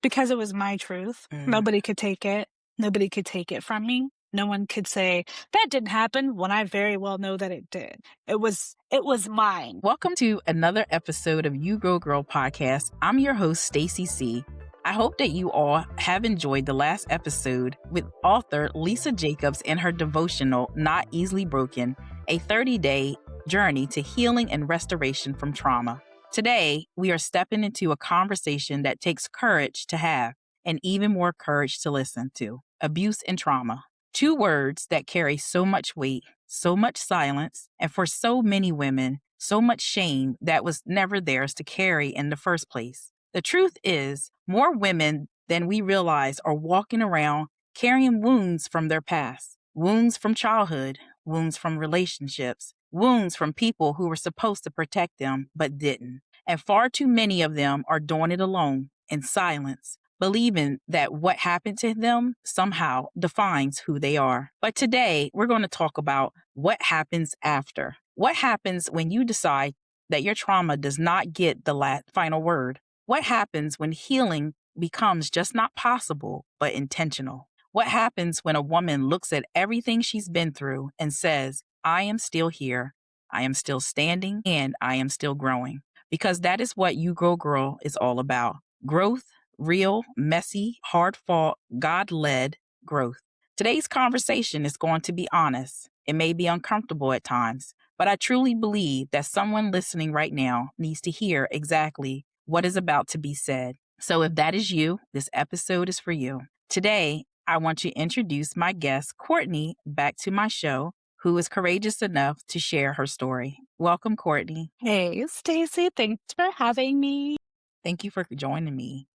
because it was my truth. Mm. Nobody could take it. Nobody could take it from me. No one could say that didn't happen when I very well know that it did. It was mine. Welcome to another episode of You Grow Girl podcast. I'm your host, Stacy C. I hope that you all have enjoyed the last episode with author Lisa Jacobs and her devotional, Not Easily Broken, a 30-day journey to healing and restoration from trauma. Today, we are stepping into a conversation that takes courage to have and even more courage to listen to: abuse and trauma. Two words that carry so much weight, so much silence, and for so many women, so much shame that was never theirs to carry in the first place. The truth is, more women than we realize are walking around carrying wounds from their past, wounds from childhood, wounds from relationships, wounds from people who were supposed to protect them but didn't. And far too many of them are doing it alone, in silence, believing that what happened to them somehow defines who they are. But today, we're going to talk about what happens after. What happens when you decide that your trauma does not get the final word? What happens when healing becomes just not possible, but intentional? What happens when a woman looks at everything she's been through and says, I am still here, I am still standing, and I am still growing? Because that is what You Grow Girl is all about. Growth. Real, messy, hard fought, God led growth. Today's conversation is going to be honest. It may be uncomfortable at times, but I truly believe that someone listening right now needs to hear exactly what is about to be said. So if that is you, this episode is for you. Today, I want to introduce my guest, Courtney, back to my show, who is courageous enough to share her story. Welcome, Courtney. Hey, Stacy, thanks for having me. Thank you for joining me.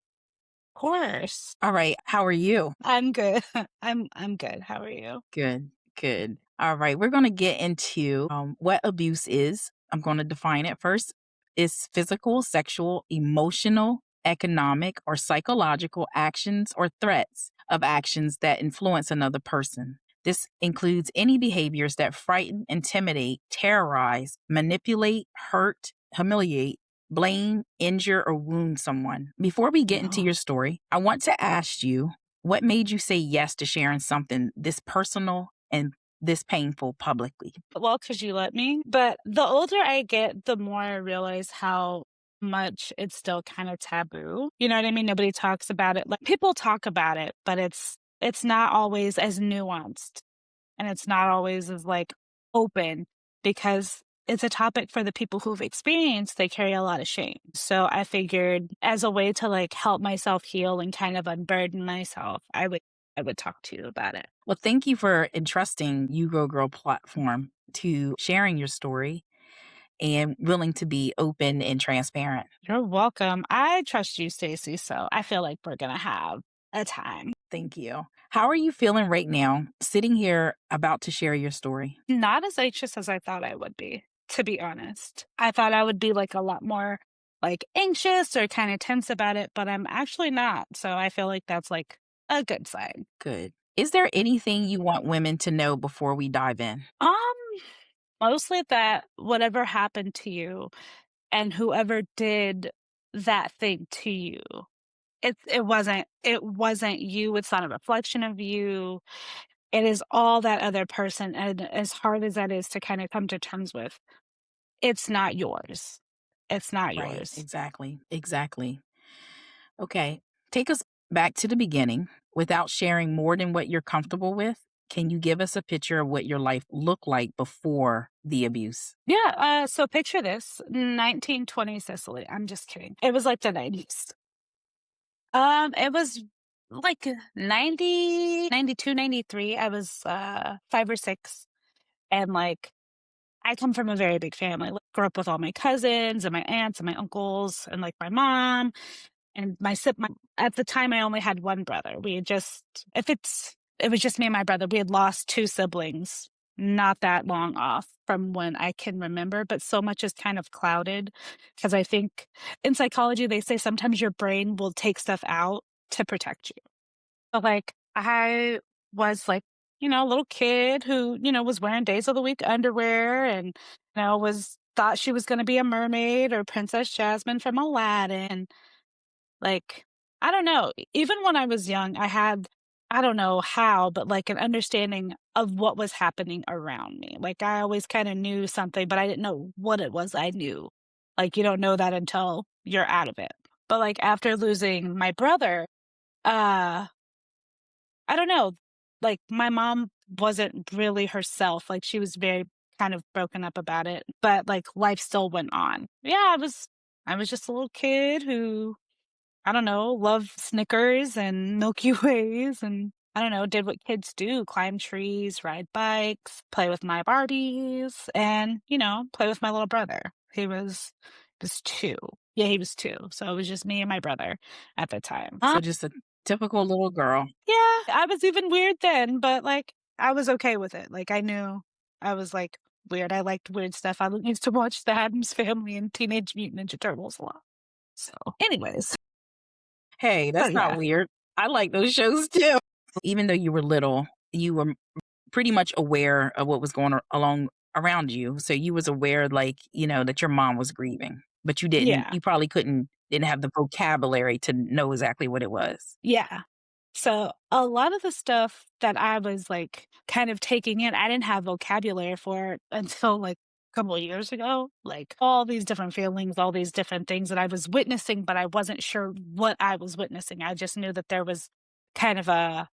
Of course. All right, how are you? I'm good. I'm good. How are you? Good, good. All right, we're going to get into what abuse is. I'm going to define it first. It's physical, sexual, emotional, economic, or psychological actions or threats of actions that influence another person. This includes any behaviors that frighten, intimidate, terrorize, manipulate, hurt, humiliate, blame, injure, or wound someone. Before we get into No. your story, I want to ask you, what made you say yes to sharing something this personal and this painful publicly? Well, because you let me. But the older I get, the more I realize how much it's still kind of taboo. You know what I mean? Nobody talks about it. Like people talk about it, but it's not always as nuanced and it's not always as like open because it's a topic for the people who've experienced, they carry a lot of shame. So I figured as a way to like help myself heal and kind of unburden myself, I would talk to you about it. Well, thank you for entrusting You Grow Girl platform to sharing your story and willing to be open and transparent. You're welcome. I trust you, Stacey, so I feel like we're gonna have a time. Thank you. How are you feeling right now, sitting here about to share your story? Not as anxious as I thought I would be, to be honest. I thought I would be like a lot more like anxious or kind of tense about it, but I'm actually not. So I feel like that's like a good sign. Good. Is there anything you want women to know before we dive in? Um, Mostly that whatever happened to you and whoever did that thing to you, it wasn't you. It's not a reflection of you. It is all that other person, and as hard as that is to kind of come to terms with, it's not yours. It's not Right, yours. exactly, exactly. Okay, take us back to the beginning without sharing more than what you're comfortable with. Can you give us a picture of what your life looked like before the abuse? Yeah, so picture this, 1920 Sicily. I'm just kidding. It was like the 90s. It was like 90, 92, 93. I was 5 or 6, and like I come from a very big family. Like, grew up with all my cousins and my aunts and my uncles and like my mom and at the time I only had one brother. We had just if it's it was just me and my brother. We had lost 2 siblings not that long off from when I can remember, but so much is kind of clouded because I think in psychology they say sometimes your brain will take stuff out to protect you. So like I was like, a little kid who, was wearing days of the week underwear and, was thought she was going to be a mermaid or Princess Jasmine from Aladdin. Like I don't know. Even when I was young, I had, I don't know how, but like an understanding of what was happening around me. Like I always kind of knew something, but I didn't know what it was I knew. Like you don't know that until you're out of it. But like after losing my brother, uh, I don't know. Like my mom wasn't really herself. Like she was very kind of broken up about it, but like life still went on. Yeah, I was just a little kid who I don't know, love Snickers and Milky Ways and I don't know, did what kids do, climb trees, ride bikes, play with my Barbies, and, play with my little brother. He was 2. Yeah, he was 2. So it was just me and my brother at the time. So just a typical little girl. Yeah, I was even weird then, but like I was okay with it. Like I knew I was like weird. I liked weird stuff. I used to watch the Addams Family and Teenage Mutant Ninja Turtles a lot. So, anyways, Hey, but that's not yeah. weird. I like those shows too. Even though you were little, you were pretty much aware of what was going along around you. So you was aware, like, that your mom was grieving, but Yeah. you probably didn't have the vocabulary to know exactly what it was. Yeah. So a lot of the stuff that I was like kind of taking in, I didn't have vocabulary for it until like a couple of years ago. Like all these different feelings, all these different things that I was witnessing, but I wasn't sure what I was witnessing. I just knew that there was kind of I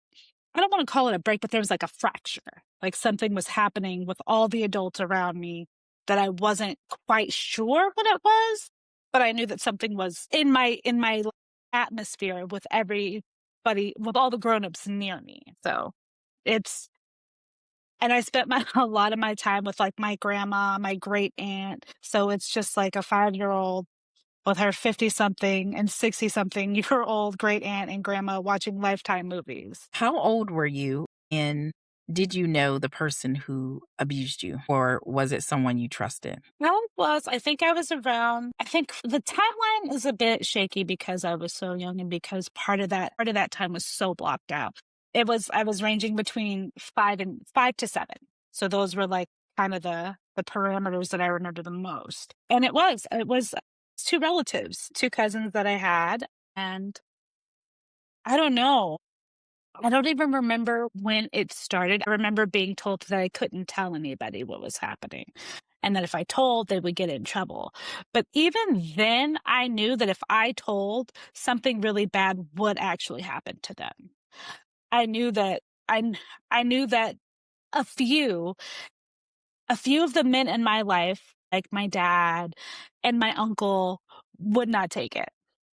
don't want to call it a break, but there was like a fracture. Like something was happening with all the adults around me that I wasn't quite sure what it was, but I knew that something was in my atmosphere with everybody, with all the grown-ups near me. So it's and I spent a lot of my time with like my grandma, my great aunt. So it's just like a 5-year-old with her 50 something and 60 something year old great aunt and grandma watching Lifetime movies. How old were you? And did you know the person who abused you, or was it someone you trusted? I think I was around, I think the timeline is a bit shaky because I was so young and because part of that time was so blocked out. I was ranging between 5 to 7. So those were like kind of the parameters that I remember the most. And it was 2 relatives, 2 cousins that I had. And I don't know. I don't even remember when it started. I remember being told that I couldn't tell anybody what was happening and that if I told, they would get in trouble. But even then, I knew that if I told, something really bad would actually happen to them. I knew that I knew that a few a few of the men in my life, like my dad and my uncle, would not take it,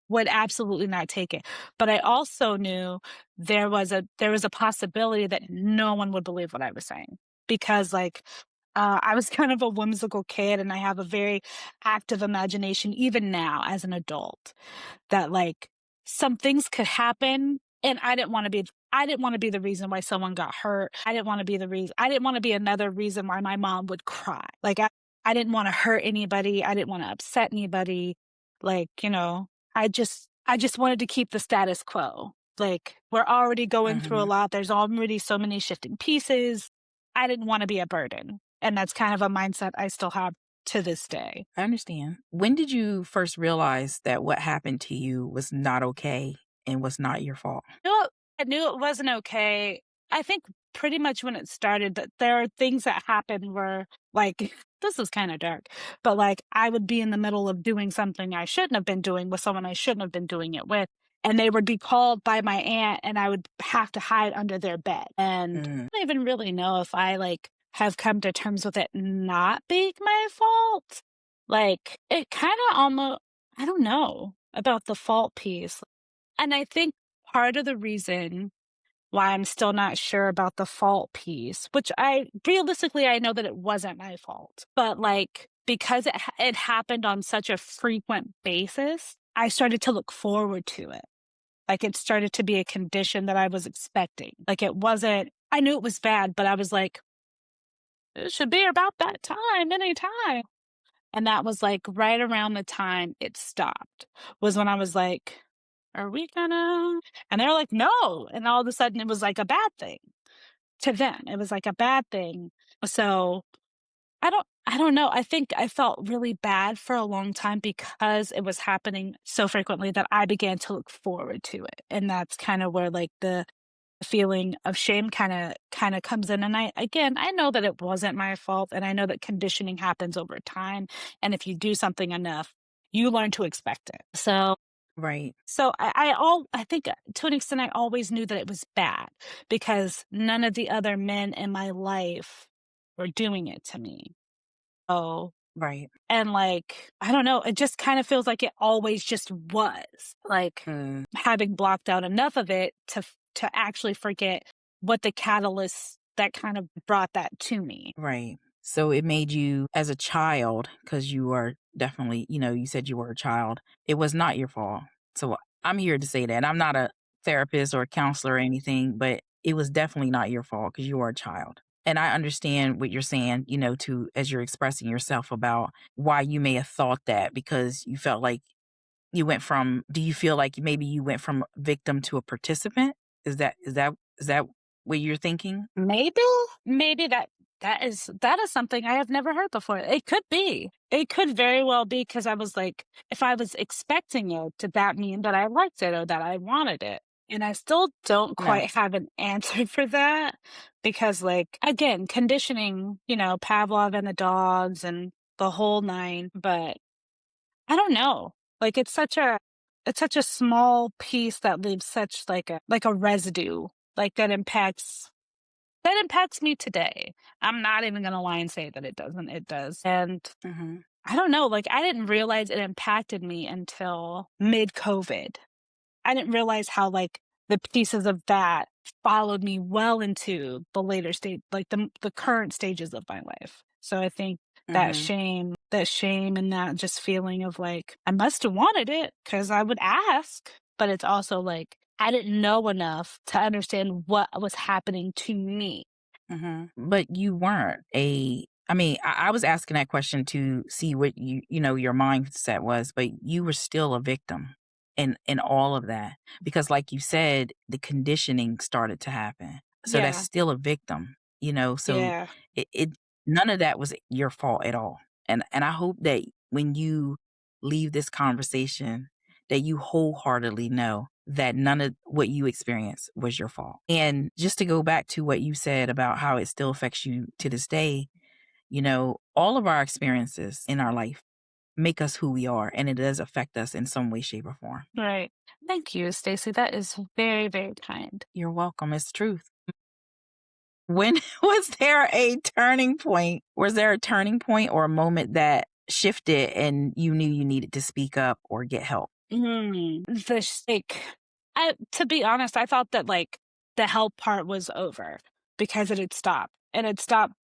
would absolutely not take it. But I also knew there was a possibility that no one would believe what I was saying because like I was kind of a whimsical kid and I have a very active imagination even now as an adult that like some things could happen and I didn't want to be the reason why someone got hurt. I didn't want to be another reason why my mom would cry. Like I didn't want to hurt anybody. I didn't want to upset anybody. Like, I just wanted to keep the status quo. Like we're already going through a Mhm. lot. There's already so many shifting pieces. I didn't want to be a burden. And that's kind of a mindset I still have to this day. I understand. When did you first realize that what happened to you was not okay and was not your fault? I knew it wasn't okay. I think pretty much when it started that there are things that happened where like this is kind of dark, but like I would be in the middle of doing something I shouldn't have been doing with someone I shouldn't have been doing it with. And they would be called by my aunt and I would have to hide under their bed. And Mm, I don't even really know if I like have come to terms with it not being my fault. Like it kind of almost, I don't know about the fault piece. And I think part of the reason why I'm still not sure about the fault piece, which I know that it wasn't my fault, but like because it happened on such a frequent basis, I started to look forward to it. Like it started to be a condition that I was expecting. Like it wasn't, I knew it was bad, but I was like, it should be about that time, anytime. And that was like right around the time it stopped, was when I was like, are we gonna? And they're like, no. And all of a sudden it was like a bad thing to them. It was like a bad thing. So I don't know. I think I felt really bad for a long time because it was happening so frequently that I began to look forward to it. And that's kind of where like the feeling of shame kind of comes in. And I know that it wasn't my fault, and I know that conditioning happens over time, and if you do something enough, you learn to expect it. Right, I think to an extent I always knew that it was bad because none of the other men in my life were doing it to me. Oh, right. and like, I don't know, it just kind of feels like it always just was. Like Mm, having blocked out enough of it to actually forget what the catalyst that kind of brought that to me. right. So it made you, as a child, because you are definitely, you said you were a child, it was not your fault. So I'm here to say that. I'm not a therapist or a counselor or anything, but it was definitely not your fault because you were a child. And I understand what you're saying, to as you're expressing yourself about why you may have thought that because you felt like do you feel like maybe you went from victim to a participant? Is that what you're thinking? Maybe, maybe that is something I have never heard before. It could be. It could very well be because I was like, if I was expecting it, did that mean that I liked it or that I wanted it? And I still don't No. quite have an answer for that because, like, again, conditioning, Pavlov and the dogs and the whole nine. But I don't know. Like, it's such a small piece that leaves such like a residue, like that impacts me today. I'm not even gonna lie and say that it doesn't. It does. And Mhm. I don't know, like I didn't realize it impacted me until mid-COVID. I didn't realize how like the pieces of that followed me well into the later state, like the current stages of my life. So I think Mhm. that shame and that just feeling of like I must have wanted it because I would ask, but it's also like I didn't know enough to understand what was happening to me. Mhm. But you weren't I mean, I was asking that question to see what your mindset was, but you were still a victim in all of that because like you said, the conditioning started to happen. So that's Yeah, still a victim. So yeah, it none of that was your fault at all. And I hope that when you leave this conversation that you wholeheartedly know that none of what you experienced was your fault. And just to go back to what you said about how it still affects you to this day, all of our experiences in our life make us who we are, and it does affect us in some way, shape, or form. right. Thank you, Stacy. That is very, very kind. You're welcome. It's truth. When was there a turning point? Was there a turning point or a moment that shifted and you knew you needed to speak up or get help? Like, to be honest, I thought that like the help part was over because it had stopped, and it stopped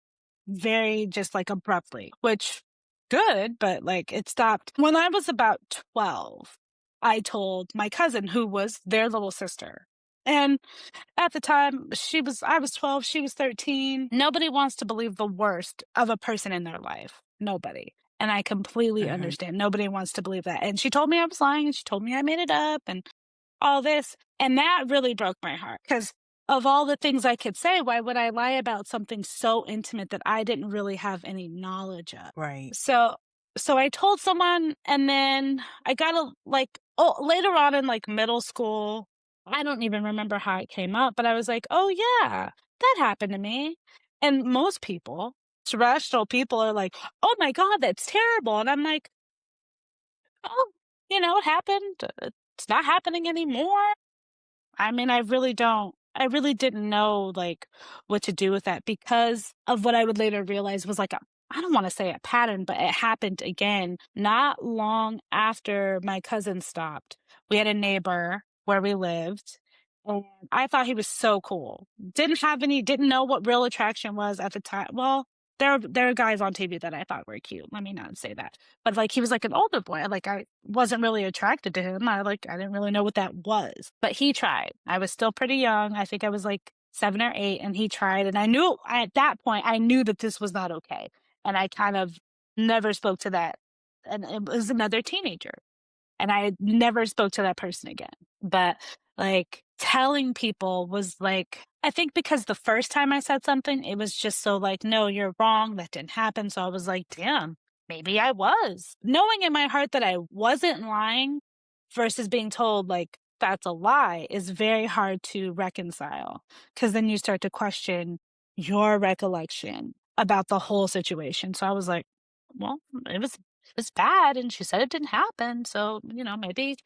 very just like abruptly, which good, but like it stopped when I was about 12. I told my cousin who was their little sister. And at the time, I was 12, she was 13. Nobody wants to believe the worst of a person in their life. Nobody. And I completely Mhm. understand. Nobody wants to believe that. And she told me I was lying, and she told me I made it up and all this. And that really broke my heart because of all the things I could say, why would I lie about something so intimate that I didn't really have any knowledge of? Right. So I told someone, and then I got a like later on in like middle school, I don't even remember how it came up, but I was like, "Oh yeah, that happened to me." And most people, rational people are like, "Oh my god, that's terrible." And I'm like, "Oh, it happened. It's not happening anymore." I mean, I really didn't know, like, what to do with that because of what I would later realize was like I don't wanna say a pattern, but it happened again not long after my cousin stopped. We had a neighbor where we lived, and I thought he was so cool. Didn't know what real attraction was at the time. Well, there are guys on TV that I thought were cute, let me not say that. But, like, he was, like, an older boy, like, I wasn't really attracted to him, I didn't really know what that was, but he tried. I was still pretty young, I think I was, like, 7 or 8, and he tried, and at that point, I knew that this was not okay, and I kind of never spoke to that, and it was another teenager, and I never spoke to that person again, but, like, telling people was, like I think because the first time I said something, it was just so like, "No, you're wrong, that didn't happen." So I was like, "Damn, maybe I was." Knowing in my heart that I wasn't lying versus being told, like, that's a lie is very hard to reconcile. Because then you start to question your recollection about the whole situation. So I was like, "Well, it was bad, and she said it didn't happen, so, maybe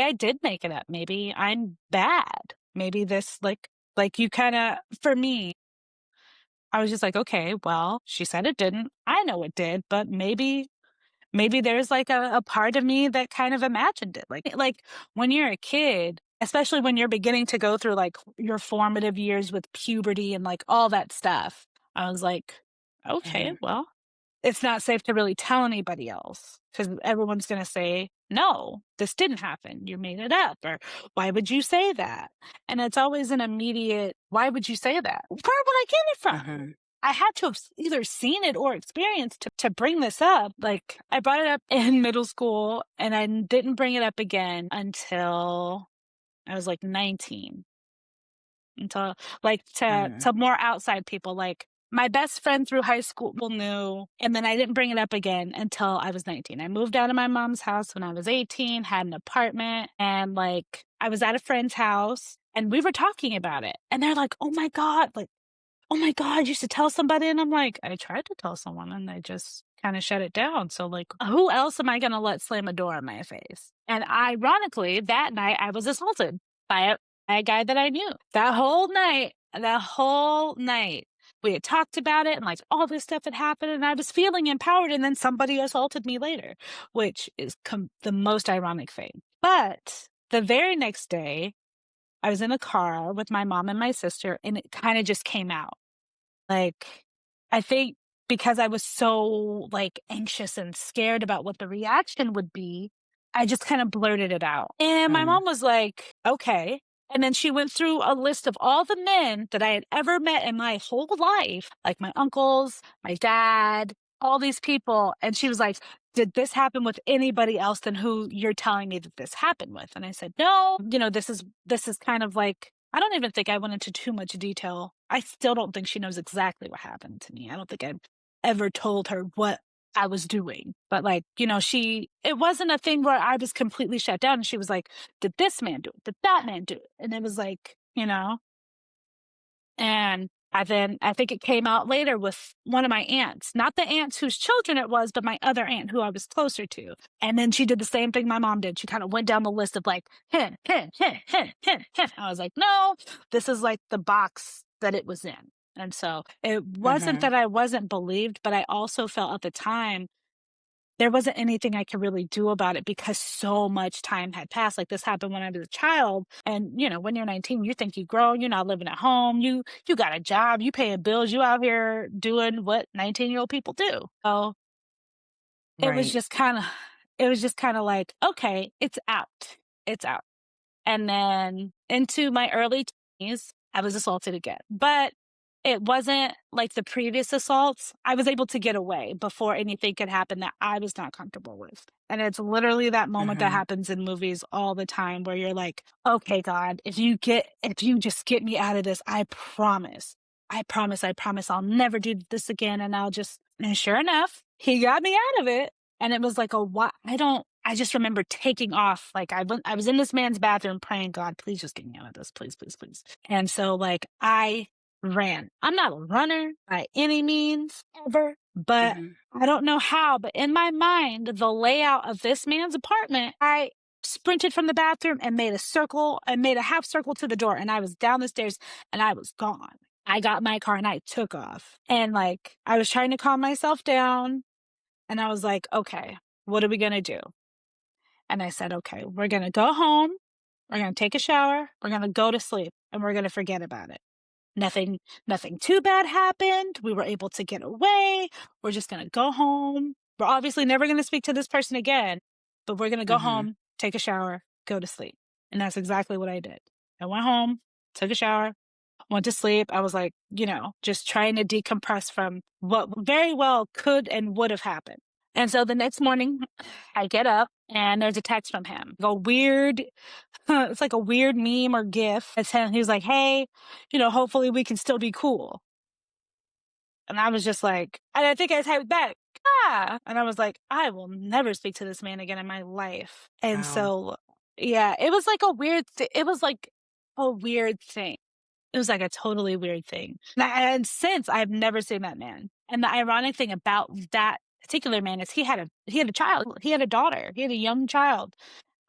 I did make it up. Maybe I'm bad. Maybe this, like, you kinda for me, I was just like, "Okay, well, she said it didn't. I know it did, but maybe there's, like, a part of me that kind of imagined it." Like, when you're a kid, especially when you're beginning to go through, like, your formative years with puberty and, like, all that stuff, I was like, "Okay, Mhm. well, it's not safe to really tell anybody else because everyone's gonna say, 'No, this didn't happen. You made it up,' or 'Why would you say that?' And it's always an immediate, 'Why would you say that? Where would I get it from?' Mhm. I had to have either seen it or experienced to bring this up. Like, I brought it up in middle school, and I didn't bring it up again until I was, like, 19. Until like, to Mhm. more outside people, like, my best friend through high school knew, and then I didn't bring it up again until I was 19. I moved out of my mom's house when I was 18, had an apartment, and, like, I was at a friend's house, and we were talking about it, and they're like, "Oh my god," like, "Oh my god, you should tell somebody," and I'm like, "I tried to tell someone, and they just kinda shut it down, so, like, who else am I gonna let slam a door in my face?" And ironically, that night, I was assaulted by a guy that I knew. That whole night, we had talked about it, and, like, all this stuff had happened, and I was feeling empowered, and then somebody assaulted me later, which is the most ironic thing. But the very next day, I was in the car with my mom and my sister, and it kinda just came out. Like, I think because I was so, like, anxious and scared about what the reaction would be, I just kinda blurted it out. And my Mhm. mom was like, "Okay." And then she went through a list of all the men that I had ever met in my whole life, like my uncles, my dad, all these people, and she was like, "Did this happen with anybody else than who you're telling me that this happened with?" And I said, "No, this is kind of like." I don't even think I went into too much detail. I still don't think she knows exactly what happened to me. I don't think I've ever told her what I was doing. But, like, it wasn't a thing where I was completely shut down and she was like, "Did this man do it? Did that man do it?" And it was like, and I think it came out later with one of my aunts, not the aunts whose children it was, but my other aunt who I was closer to. And then she did the same thing my mom did. She kind of went down the list of like, him, him, him, him, him, him. I was like, no, this is like the box that it was in. And so it wasn't Mhm. that I wasn't believed, but I also felt at the time there wasn't anything I could really do about it because so much time had passed. Like, this happened when I was a child, and, when you're 19, you think you grown, you're not living at home, you got a job, you paying bills, you out here doing what 19-year-old people do. So, it was Right. just kinda it was just kinda like, "Okay, it's out. It's out." And then into my early 20s, I was assaulted again. But it wasn't like the previous assaults. I was able to get away before anything could happen that I was not comfortable with. And it's literally that moment that Mhm. happens in movies all the time where you're like, okay, God, if you just get me out of this, I promise I'll never do this again. And sure enough, he got me out of it. And it was like a what I just remember taking off. Like, I was in this man's bathroom praying, God, please just get me out of this. Please, please, please. And so, like, I ran. I'm not a runner by any means ever, but Mhm. I don't know how, but in my mind, the layout of this man's apartment, I sprinted from the bathroom and made a circle and made a half circle to the door. And I was down the stairs and I was gone. I got my car and I took off. And, like, I was trying to calm myself down. And I was like, okay, what are we going to do? And I said, okay, we're going to go home. We're going to take a shower. We're going to go to sleep and we're going to forget about it. Nothing too bad happened. We were able to get away. We're just going to go home. We're obviously never going to speak to this person again, but we're going to go Mhm. home, take a shower, go to sleep. And that's exactly what I did. I went home, took a shower, went to sleep. I was like, just trying to decompress from what very well could and would have happened. And so the next morning, I get up and there's a text from him. A weird, it's like a weird meme or GIF. It's him. He's like, "Hey, hopefully we can still be cool." And I was just like, and I think I typed back, "Ah," and I was like, "I will never speak to this man again in my life." And Wow. so, yeah, it was like a weird. It was like a weird thing. It was like a totally weird thing. And since I've never seen that man. And the ironic thing about that particular man is he had a child. He had a daughter. He had a young child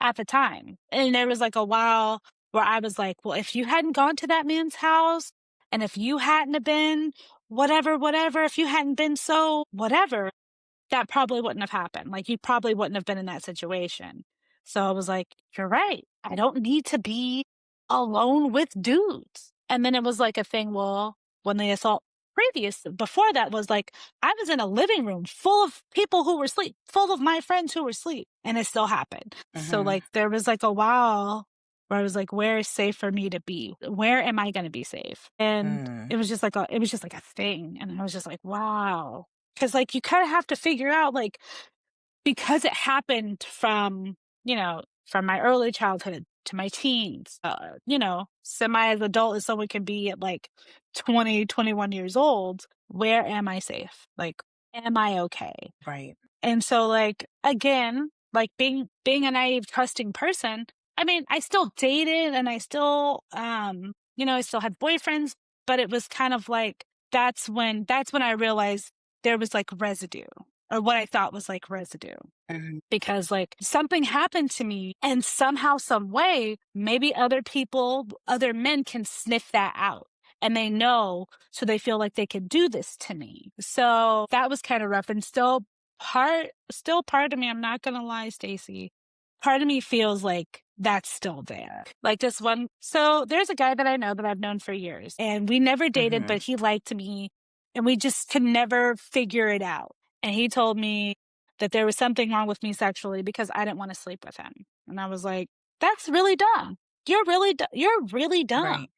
at the time. And there was like a while where I was like, well, if you hadn't gone to that man's house and if you hadn't have been whatever, whatever, if you hadn't been so whatever, that probably wouldn't have happened. Like, you probably wouldn't have been in that situation. So I was like, "You're right. I don't need to be alone with dudes." And then it was like a thing, well, when the assault before that was like, I was in a living room full of people who were asleep, full of my friends who were asleep, and it still happened. So, Mhm. like, there was like a while where I was like, where is safe for me to be? Where am I going to be safe? And Mm. it was just like a thing. And I was just like, wow. Because, like, you kind of have to figure out, like, because it happened from my early childhood to my teens, semi as adult as someone can be at like 20, 21 years old, where am I safe? Like, am I okay? Right. And so, like, again, like, being a naive, trusting person, I mean, I still dated and I still had boyfriends, but it was kind of like that's when I realized there was like residue, or what I thought was like residue. Mhm. Because, like, something happened to me and somehow, some way, maybe other people, other men can sniff that out and they know, so they feel like they could do this to me. So that was kind of rough, and still part of me, I'm not gonna lie, Stacey, part of me feels like that's still there. Like, this one, so there's a guy that I know that I've known for years, and we never dated, Mhm. but he liked me, and we just could never figure it out. And he told me that there was something wrong with me sexually because I didn't want to sleep with him. And I was like, that's really dumb. You're really dumb. Right.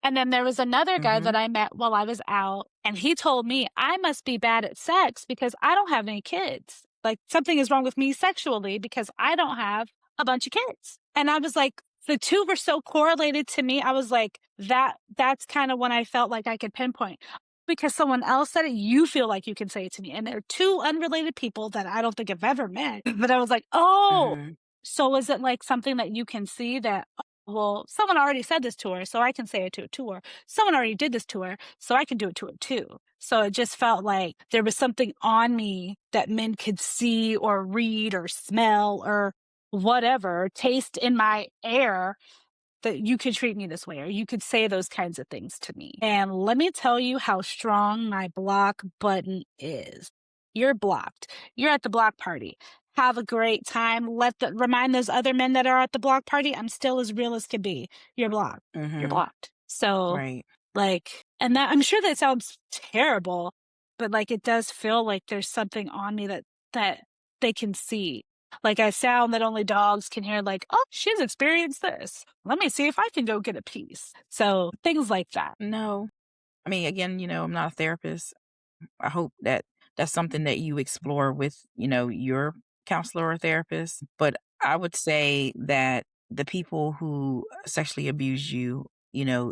And then there was another guy that Mhm. I met while I was out, and he told me I must be bad at sex because I don't have any kids. Like, something is wrong with me sexually because I don't have a bunch of kids. And I was like, the two were so correlated to me. I was like, that's kind of when I felt like I could pinpoint. Because someone else said it, you feel like you can say it to me. And they're two unrelated people that I don't think I've ever met. But I was like, oh, Mhm. so is it like something that you can see that, well, someone already said this to her, so I can say it to her. Someone already did this to her, so I can do it to her too. So it just felt like there was something on me that men could see or read or smell or whatever, taste in my air, that you could treat me this way or you could say those kinds of things to me. And let me tell you how strong my block button is. You're blocked. You're at the block party. Have a great time. Remind those other men that are at the block party, I'm still as real as can be. You're blocked. You're Mhm. blocked. So, Right. like, and that, I'm sure that sounds terrible, but like, it does feel like there's something on me that they can see, like a sound that only dogs can hear, like, "Oh, she's experienced this. Let me see if I can go get a piece." So, things like that. No. I mean, again, I'm not a therapist. I hope that that's something that you explore with, your counselor or therapist. But I would say that the people who sexually abuse you,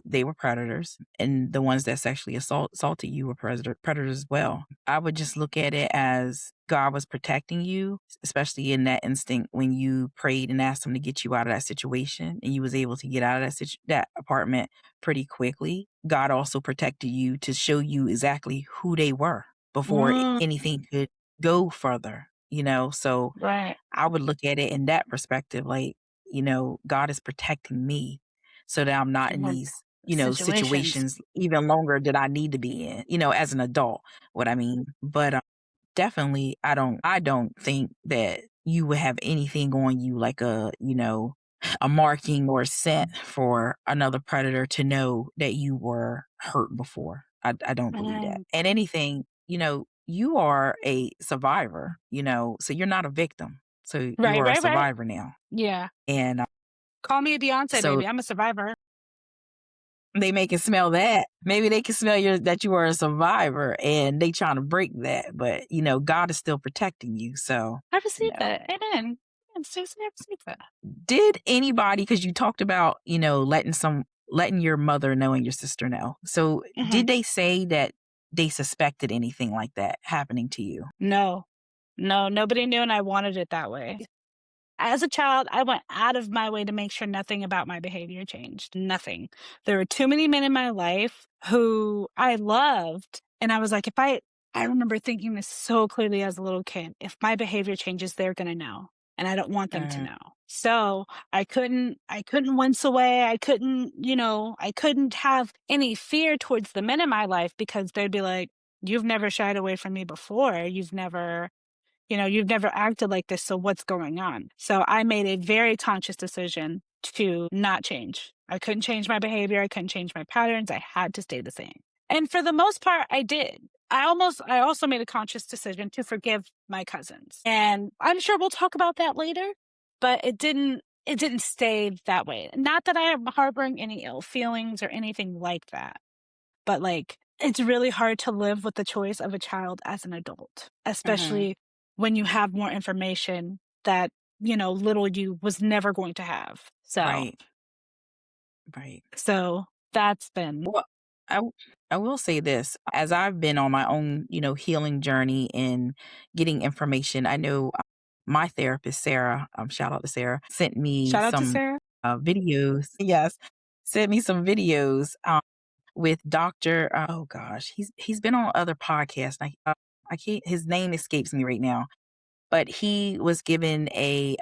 they were predators, and the ones that sexually assaulted you were predators as well. I would just look at it as God was protecting you, especially in that instinct when you prayed and asked him to get you out of that situation and you was able to get out of that apartment pretty quickly. God also protected you to show you exactly who they were before Mm, anything could go further, So right. I would look at it in that perspective, like, God is protecting me so that I'm not in Mhm. these, Situations. situations even longer that I need to be in, as an adult, what I mean. But definitely, I don't think that you would have anything on you like a marking or scent for another predator to know that you were hurt before. I don't believe that. Right. And anything, you are a survivor, so you're not a victim. So you Right, are a right, right. survivor now. Yeah. And Call me a Beyonce, so baby. I'm a survivor. They make it smell that. Maybe they can smell that you are a survivor and they trying to break that, but, God is still protecting you, so, I you received know. that. Amen. And seriously, I received that. Did anybody, because you talked about, letting your mother know and your sister know. So, Mhm. did they say that they suspected anything like that happening to you? No. No, nobody knew, and I wanted it that way. As a child, I went out of my way to make sure nothing about my behavior changed. Nothing. There were too many men in my life who I loved, and I was like, I remember thinking this so clearly as a little kid. If my behavior changes, they're gonna know, and I don't want them to Mhm. know. So I couldn't wince away. I couldn't have any fear towards the men in my life because they'd be like, "You've never shied away from me before. You've never acted like this, so what's going on?" So I made a very conscious decision to not change. I couldn't change my behavior, I couldn't change my patterns, I had to stay the same. And for the most part, I did. I also made a conscious decision to forgive my cousins. And I'm sure we'll talk about that later, but it didn't stay that way. Not that I am harboring any ill feelings or anything like that. But, like, it's really hard to live with the choice of a child as an adult, Mhm. especially when you have more information that, little you was never going to have. So Right. Right. so that's been Well, I w I will say this, as I've been on my own, healing journey and getting information, I know, my therapist, Sarah, shout out to Sarah, sent me shout out to some, Sarah. videos. Yes, sent me some videos, with Doctor oh gosh, he's been on other podcasts, I can't his name escapes me right now, but he was given a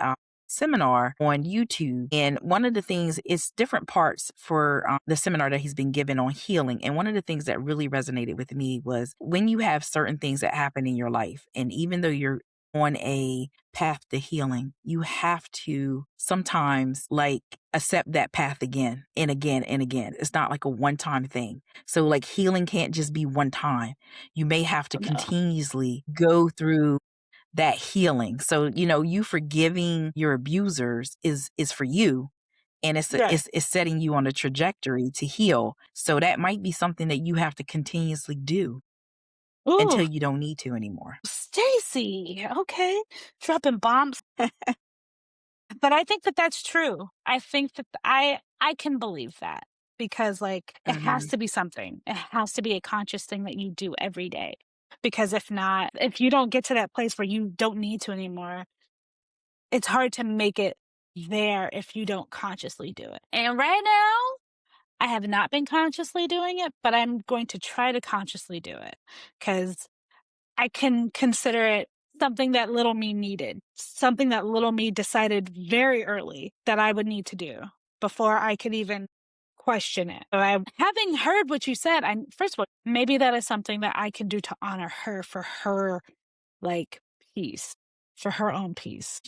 seminar on YouTube. And one of the things, it's different parts for the seminar that he's been given on healing. And one of the things that really resonated with me was when you have certain things that happen in your life, and even though you're on a path to healing, you have to sometimes like accept that path again and again and again. It's not like a one time thing. So, like, healing can't just be one time. You may have to Oh, no. continuously go through that healing. So, you forgiving your abusers is for you, and Right. it's setting you on a trajectory to heal. So that might be something that you have to continuously do Ooh, until you don't need to anymore. Stacy, okay. Dropping bombs. But I think that that's true. I think that I can believe that because, like, it has Mhm. to be something. It has to be a conscious thing that you do every day. Because if not, if you don't get to that place where you don't need to anymore, it's hard to make it there if you don't consciously do it. And right now, I have not been consciously doing it, but I'm going to try to consciously do it because I can consider it something that little me needed, something that little me decided very early that I would need to do before I could even question it. So having heard what you said, first of all, maybe that is something that I can do to honor her for her, like, peace, for her own peace.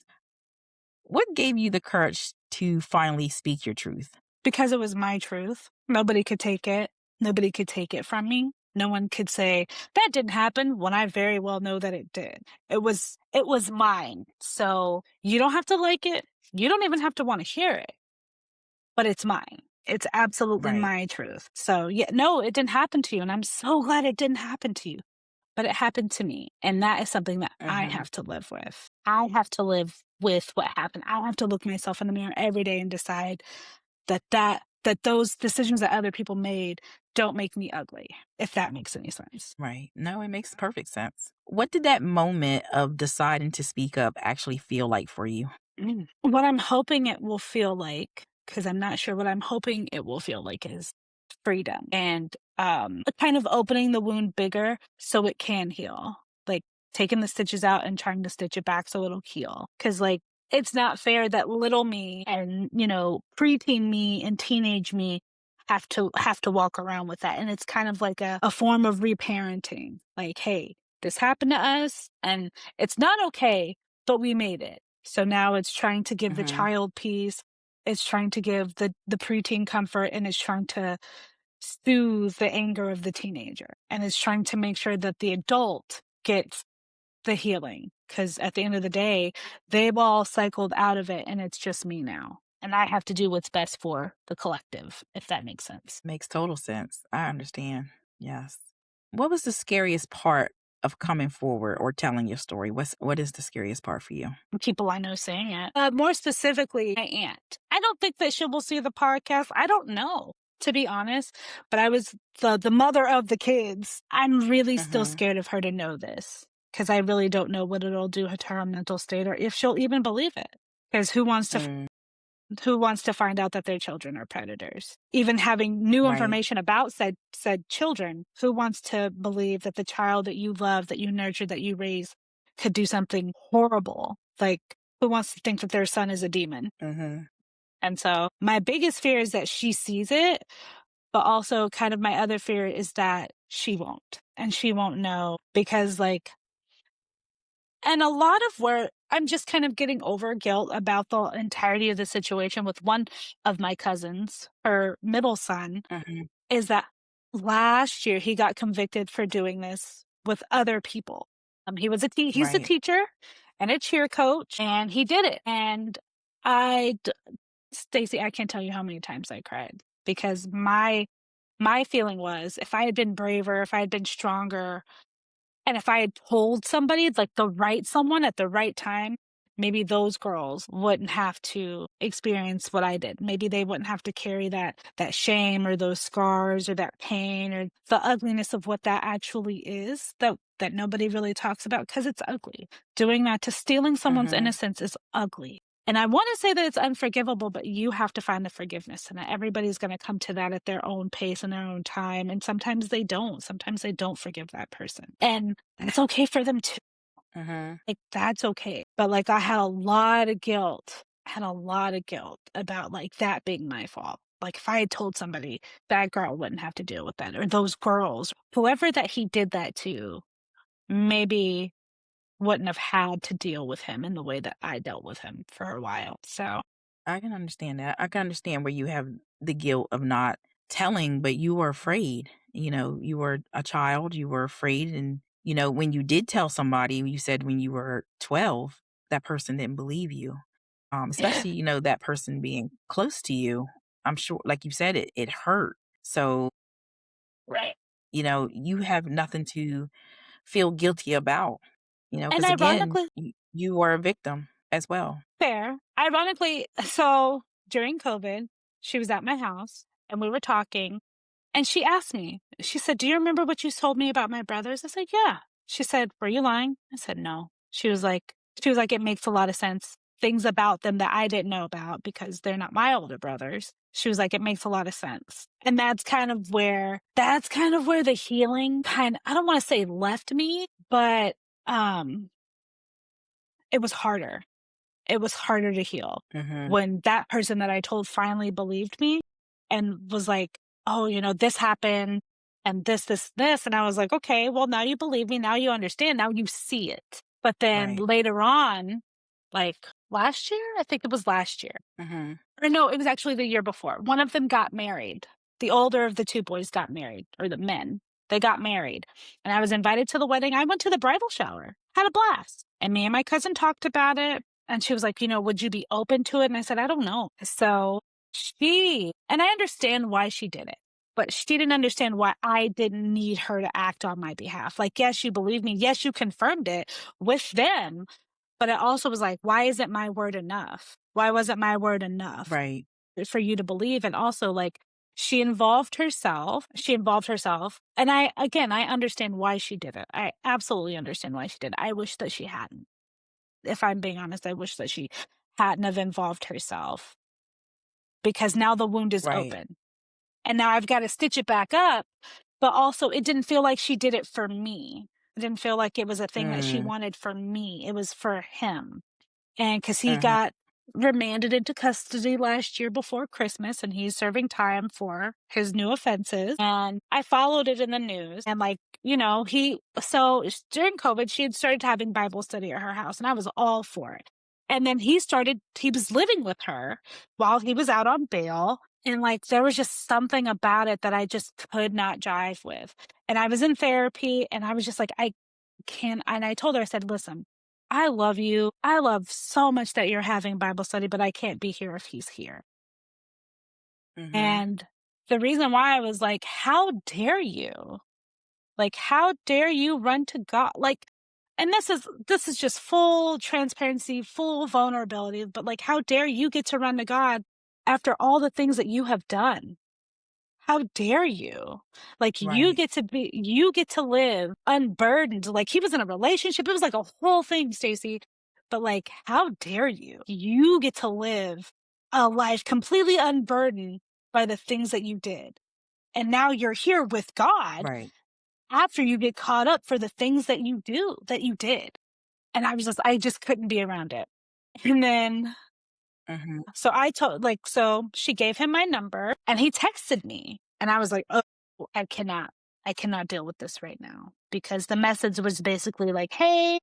What gave you the courage to finally speak your truth? Because it was my truth. Nobody could take it. Nobody could take it from me. No one could say that didn't happen when I very well know that it did. It was mine. So you don't have to like it. You don't even have to want to hear it, but it's mine. It's absolutely Right. my truth. So yeah, no, it didn't happen to you. And I'm so glad it didn't happen to you, but it happened to me. And that is something that I Mhm. have to live with. I have to live with what happened. I have to look myself in the mirror every day and decide that those decisions that other people made don't make me ugly, if that makes any sense. Right. No, it makes perfect sense. What did that moment of deciding to speak up actually feel like for you? What I'm hoping it will feel like, because I'm not sure what I'm hoping it will feel like, is freedom and kind of opening the wound bigger so it can heal. Like taking the stitches out and trying to stitch it back so it'll heal. Cause like it's not fair that little me and, preteen me and teenage me have to walk around with that. And it's kind of like a form of reparenting. Like, hey, this happened to us and it's not okay, but we made it. So now it's trying to give the Mhm. child peace. It's trying to give the preteen comfort, and it's trying to soothe the anger of the teenager. And it's trying to make sure that the adult gets the healing. Because at the end of the day, they've all cycled out of it and it's just me now. and I have to do what's best for the collective, if that makes sense. Makes total sense. I understand. Yes. What was the scariest part of coming forward or telling your story? What is the scariest part for you? People I know saying it. More specifically, my aunt. I don't think that she will see the podcast. I don't know, to be honest. But I was the mother of the kids. I'm really still Mhm. scared of her to know this because I really don't know what it'll do to her mental state or if she'll even believe it. Because Mm, who wants to find out that their children are predators? Even having new right. information about said children, who wants to believe that the child that you love, that you nurture, that you raise could do something horrible? Like, who wants to think that their son is a demon? Mhm. And so my biggest fear is that she sees it, but also kind of my other fear is that she won't. And she won't know because like and a lot of where I'm just kind of getting over guilt about the entirety of the situation with one of my cousins, her middle son, Mhm. is that last year he got convicted for doing this with other people. He's a Right. teacher and a cheer coach, and he did it. And I, Stacy, I can't tell you how many times I cried because my feeling was if I had been braver, if I had been stronger, and if I had told somebody, like the right someone at the right time, maybe those girls wouldn't have to experience what I did. Maybe they wouldn't have to carry that shame or those scars or that pain or the ugliness of what that actually is that nobody really talks about because it's ugly. Doing that to stealing someone's Mhm. innocence is ugly. And I want to say that it's unforgivable, but you have to find the forgiveness in it. Everybody's going to come to that at their own pace and their own time. And sometimes they don't. Sometimes they don't forgive that person. And that's okay for them too. Mhm. Like, that's okay. But like, I had a lot of guilt. I had a lot of guilt about like that being my fault. Like, if I had told somebody, that girl wouldn't have to deal with that. Or those girls, whoever that he did that to, maybe wouldn't have had to deal with him in the way that I dealt with him for a while. So, I can understand that. I can understand where you have the guilt of not telling, but you were afraid. You were a child, you were afraid. And, when you did tell somebody, you said when you were 12, that person didn't believe you. Especially, that person being close to you. I'm sure, like you said, it hurt. So, right. you have nothing to feel guilty about, And because again, ironically, you were a victim as well. fair. Ironically, so during COVID, she was at my house and we were talking. And she asked me, she said, "Do you remember what you told me about my brothers?" I said, "Yeah." She said, "Were you lying?" I said, "No." She was like, "It makes a lot of sense. Things about them that I didn't know about because they're not my older brothers." She was like, "It makes a lot of sense." And that's kind of where the healing I don't want to say left me, but um it was harder. It was harder to heal Mhm. when that person that I told finally believed me and was like, "Oh, this happened and this." And I was like, "Okay, well, now you believe me. Now you understand. Now you see it." But then Right. later on, like last year, I think it was last year, Mhm. or no, it was actually the year before. One of them got married. The older of the two boys got married, or the men. They got married. And I was invited to the wedding. I went to the bridal shower, had a blast. And me and my cousin talked about it. And she was like, "Would you be open to it?" And I said, "I don't know." So and I understand why she did it, but she didn't understand why I didn't need her to act on my behalf. Like, yes, you believe me. Yes, you confirmed it with them. But it also was like, why isn't my word enough? Why wasn't my word enough Right. for you to believe? And also, like, she involved herself. And I understand why she did it. I absolutely understand why she did it. I wish that she hadn't. If I'm being honest, I wish that she hadn't have involved herself because now the wound is Right. open. And now I've got to stitch it back up. But also, it didn't feel like she did it for me. It didn't feel like it was a thing that she Mm. wanted for me. It was for him. And because he Mhm. got remanded into custody last year before Christmas, and he's serving time for his new offenses. And I followed it in the news. And, like, during COVID, she had started having Bible study at her house, and I was all for it. And then he was living with her while he was out on bail. And, like, there was just something about it that I just could not jive with. And I was in therapy, and I was just like, I can't. And I told her, I said, "Listen, I love you. I love so much that you're having Bible study, but I can't be here if he's here. Mhm. And the reason why I was like, how dare you? Like, how dare you run to God? Like, and this is just full transparency, full vulnerability, but like, how dare you get to run to God after all the things that you have done? How dare you? Like, Right. you get to live unburdened. Like, he was in a relationship. It was like a whole thing, Stacey. But like, how dare you? You get to live a life completely unburdened by the things that you did. And now you're here with God Right. after you get caught up for the things that you did. And I just couldn't be around it. And then Mhm. so she gave him my number and he texted me and I was like, "Oh, I cannot deal with this right now." Because the message was basically like, "Hey,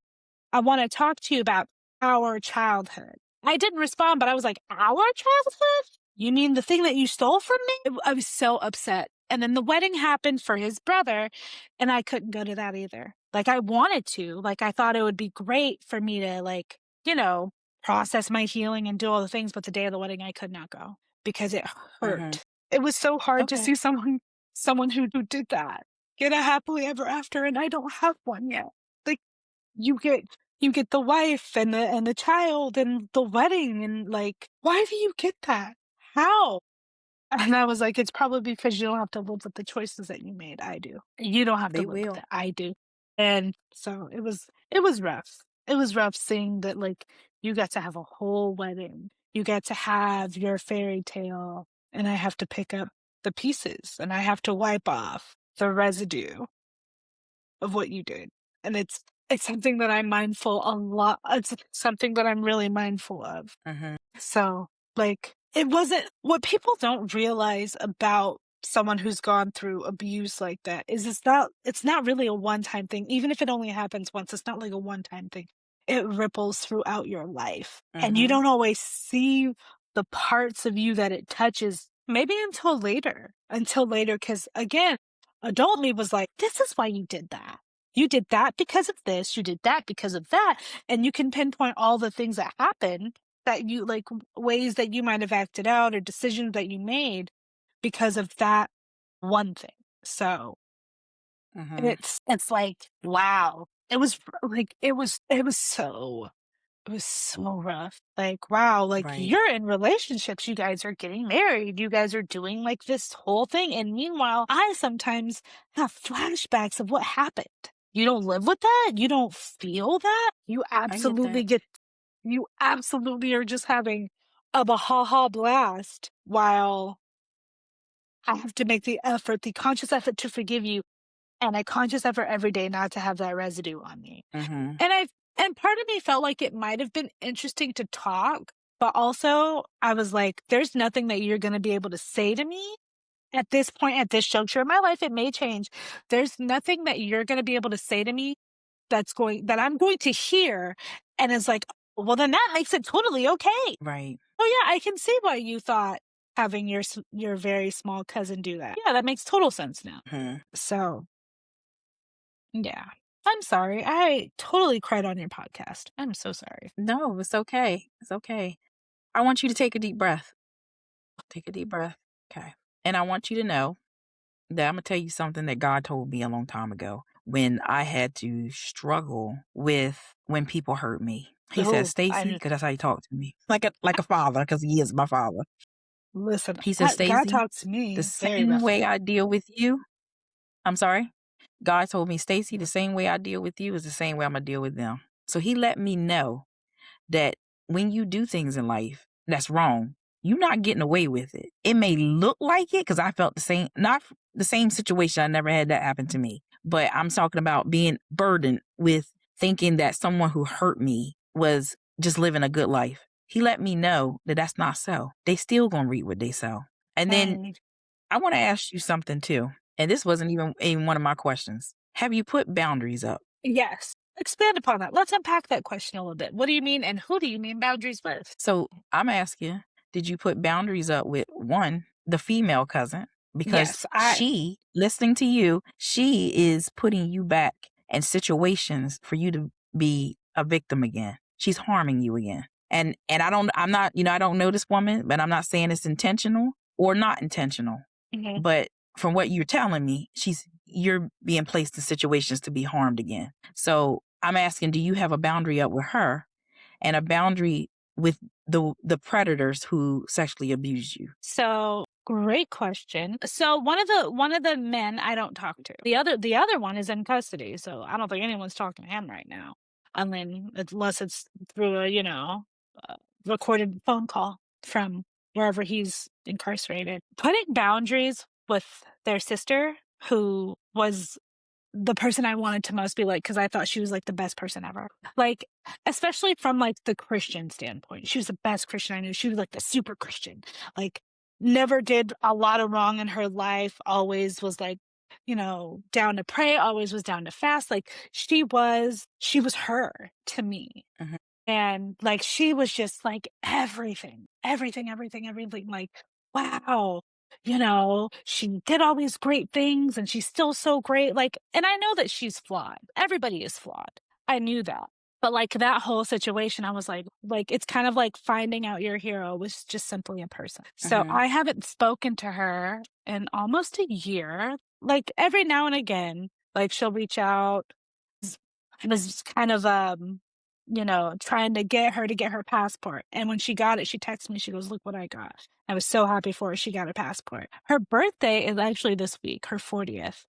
I want to talk to you about our childhood." I didn't respond, but I was like, "Our childhood? You mean the thing that you stole from me?" I was so upset. And then the wedding happened for his brother, and I couldn't go to that either. Like, I wanted to. Like, I thought it would be great for me to, like, you know, process my healing and do all the things, but the day of the wedding, I could not go because it Mhm. hurt. It was so hard to Okay. see someone who did that get a happily ever after, and I don't have one yet. Like, you get you get the wife and the child and the wedding and like, why do you get that? How? And I was like, it's probably because you don't have to live with the choices that you made. I do. You don't have to They live with will. it. I do. And so it was rough. It was rough seeing that like you got to have a whole wedding. You get to have your fairy tale and I have to pick up the pieces and I have to wipe off the residue of what you did. And it's something that I'm mindful a lot. It's something that I'm really mindful of. Mhm. So, like, it wasn't what people don't realize about someone who's gone through abuse like that is it's not really a one-time thing. Even if it only happens once, it's not like a one-time thing. It ripples throughout your life. And you Mhm. don't always see the parts of you that it touches maybe until later, because again, adult me was like, this is why you did that. You did that because of this, you did that because of that. And you can pinpoint all the things that happened that you like ways that you might have acted out or decisions that you made because of that one thing. So Mhm. it's like, wow. It was like it was so rough. Like, wow, like Right. you're in relationships, you guys are getting married, you guys are doing like this whole thing. And meanwhile, I sometimes have flashbacks of what happened. You don't live with that. You don't feel that. I get that. You absolutely are just having a bahaha blast while I have to make the conscious effort to forgive you and a conscious effort every day not to have that residue on me. Mhm. And part of me felt like it might have been interesting to talk, but also I was like, there's nothing that you're going to be able to say to me at this point, at this juncture in my life. It may change. There's nothing that you're going to be able to say to me that I'm going to hear. And it's like, well, then that makes it totally okay. Right. Oh yeah, I can see why you thought having your very small cousin do that. Yeah, that makes total sense now. Mhm. So yeah. I'm sorry. I totally cried on your podcast. I'm so sorry. No, it's okay. It's okay. I want you to take a deep breath. Take a deep breath. Okay. And I want you to know that I'm gonna tell you something that God told me a long time ago when I had to struggle with when people hurt me. He said, Oh, "Stacy," I because that's how he talked to me, like a father, because he is my father. listen. He said, God "Stacy, talks to the me very same way roughly. I deal with you." I'm sorry. God told me, "Stacy, the same way I deal with you is the same way I'm gonna deal with them." So he let me know that when you do things in life that's wrong, you're not getting away with it. It may look like it because I felt the same, not the same situation. I never had that happen to me, but I'm talking about being burdened with thinking that someone who hurt me was just living a good life. He let me know that that's not so. They still gonna reap what they sow. And then And I want to ask you something too. And this wasn't even one of my questions. Have you put boundaries up? yes, expand upon that. Let's unpack that question a little bit. What do you mean, and who do you mean boundaries with? So I'm asking, did you put boundaries up with one, the female cousin? Because Yes, she, listening to you, she is putting you back in situations for you to be a victim again. She's harming you again. And I'm not, I don't know this woman, but I'm not saying it's intentional or not intentional. Mhm. But from what you're telling me, you're being placed in situations to be harmed again. So I'm asking, do you have a boundary up with her and a boundary with the predators who sexually abuse you? So, great question. So one of the men I don't talk to. The other one is in custody, so I don't think anyone's talking to him right now. Unless it's through a recorded phone call from wherever he's incarcerated. Putting boundaries with their sister, who was the person I wanted to most be like, because I thought she was like the best person ever. Like, especially from like the Christian standpoint. She was the best Christian I knew. She was like the super Christian. Like, never did a lot of wrong in her life, always was like, down to pray, always was down to fast. Like she was her to me. Mhm. And, like, she was just, like, everything, everything, everything, everything, like, wow, she did all these great things, and she's still so great, like, and I know that she's flawed. Everybody is flawed. I knew that. But, like, that whole situation, I was like, it's kind of like finding out your hero was just simply a person. So, Mhm. I haven't spoken to her in almost a year. Like, every now and again, like, she'll reach out. I was kind of, trying to get her to get her passport. And when she got it, she texted me. She goes, "Look what I got." I was so happy for her. She got a passport. Her birthday is actually this week, her 40th.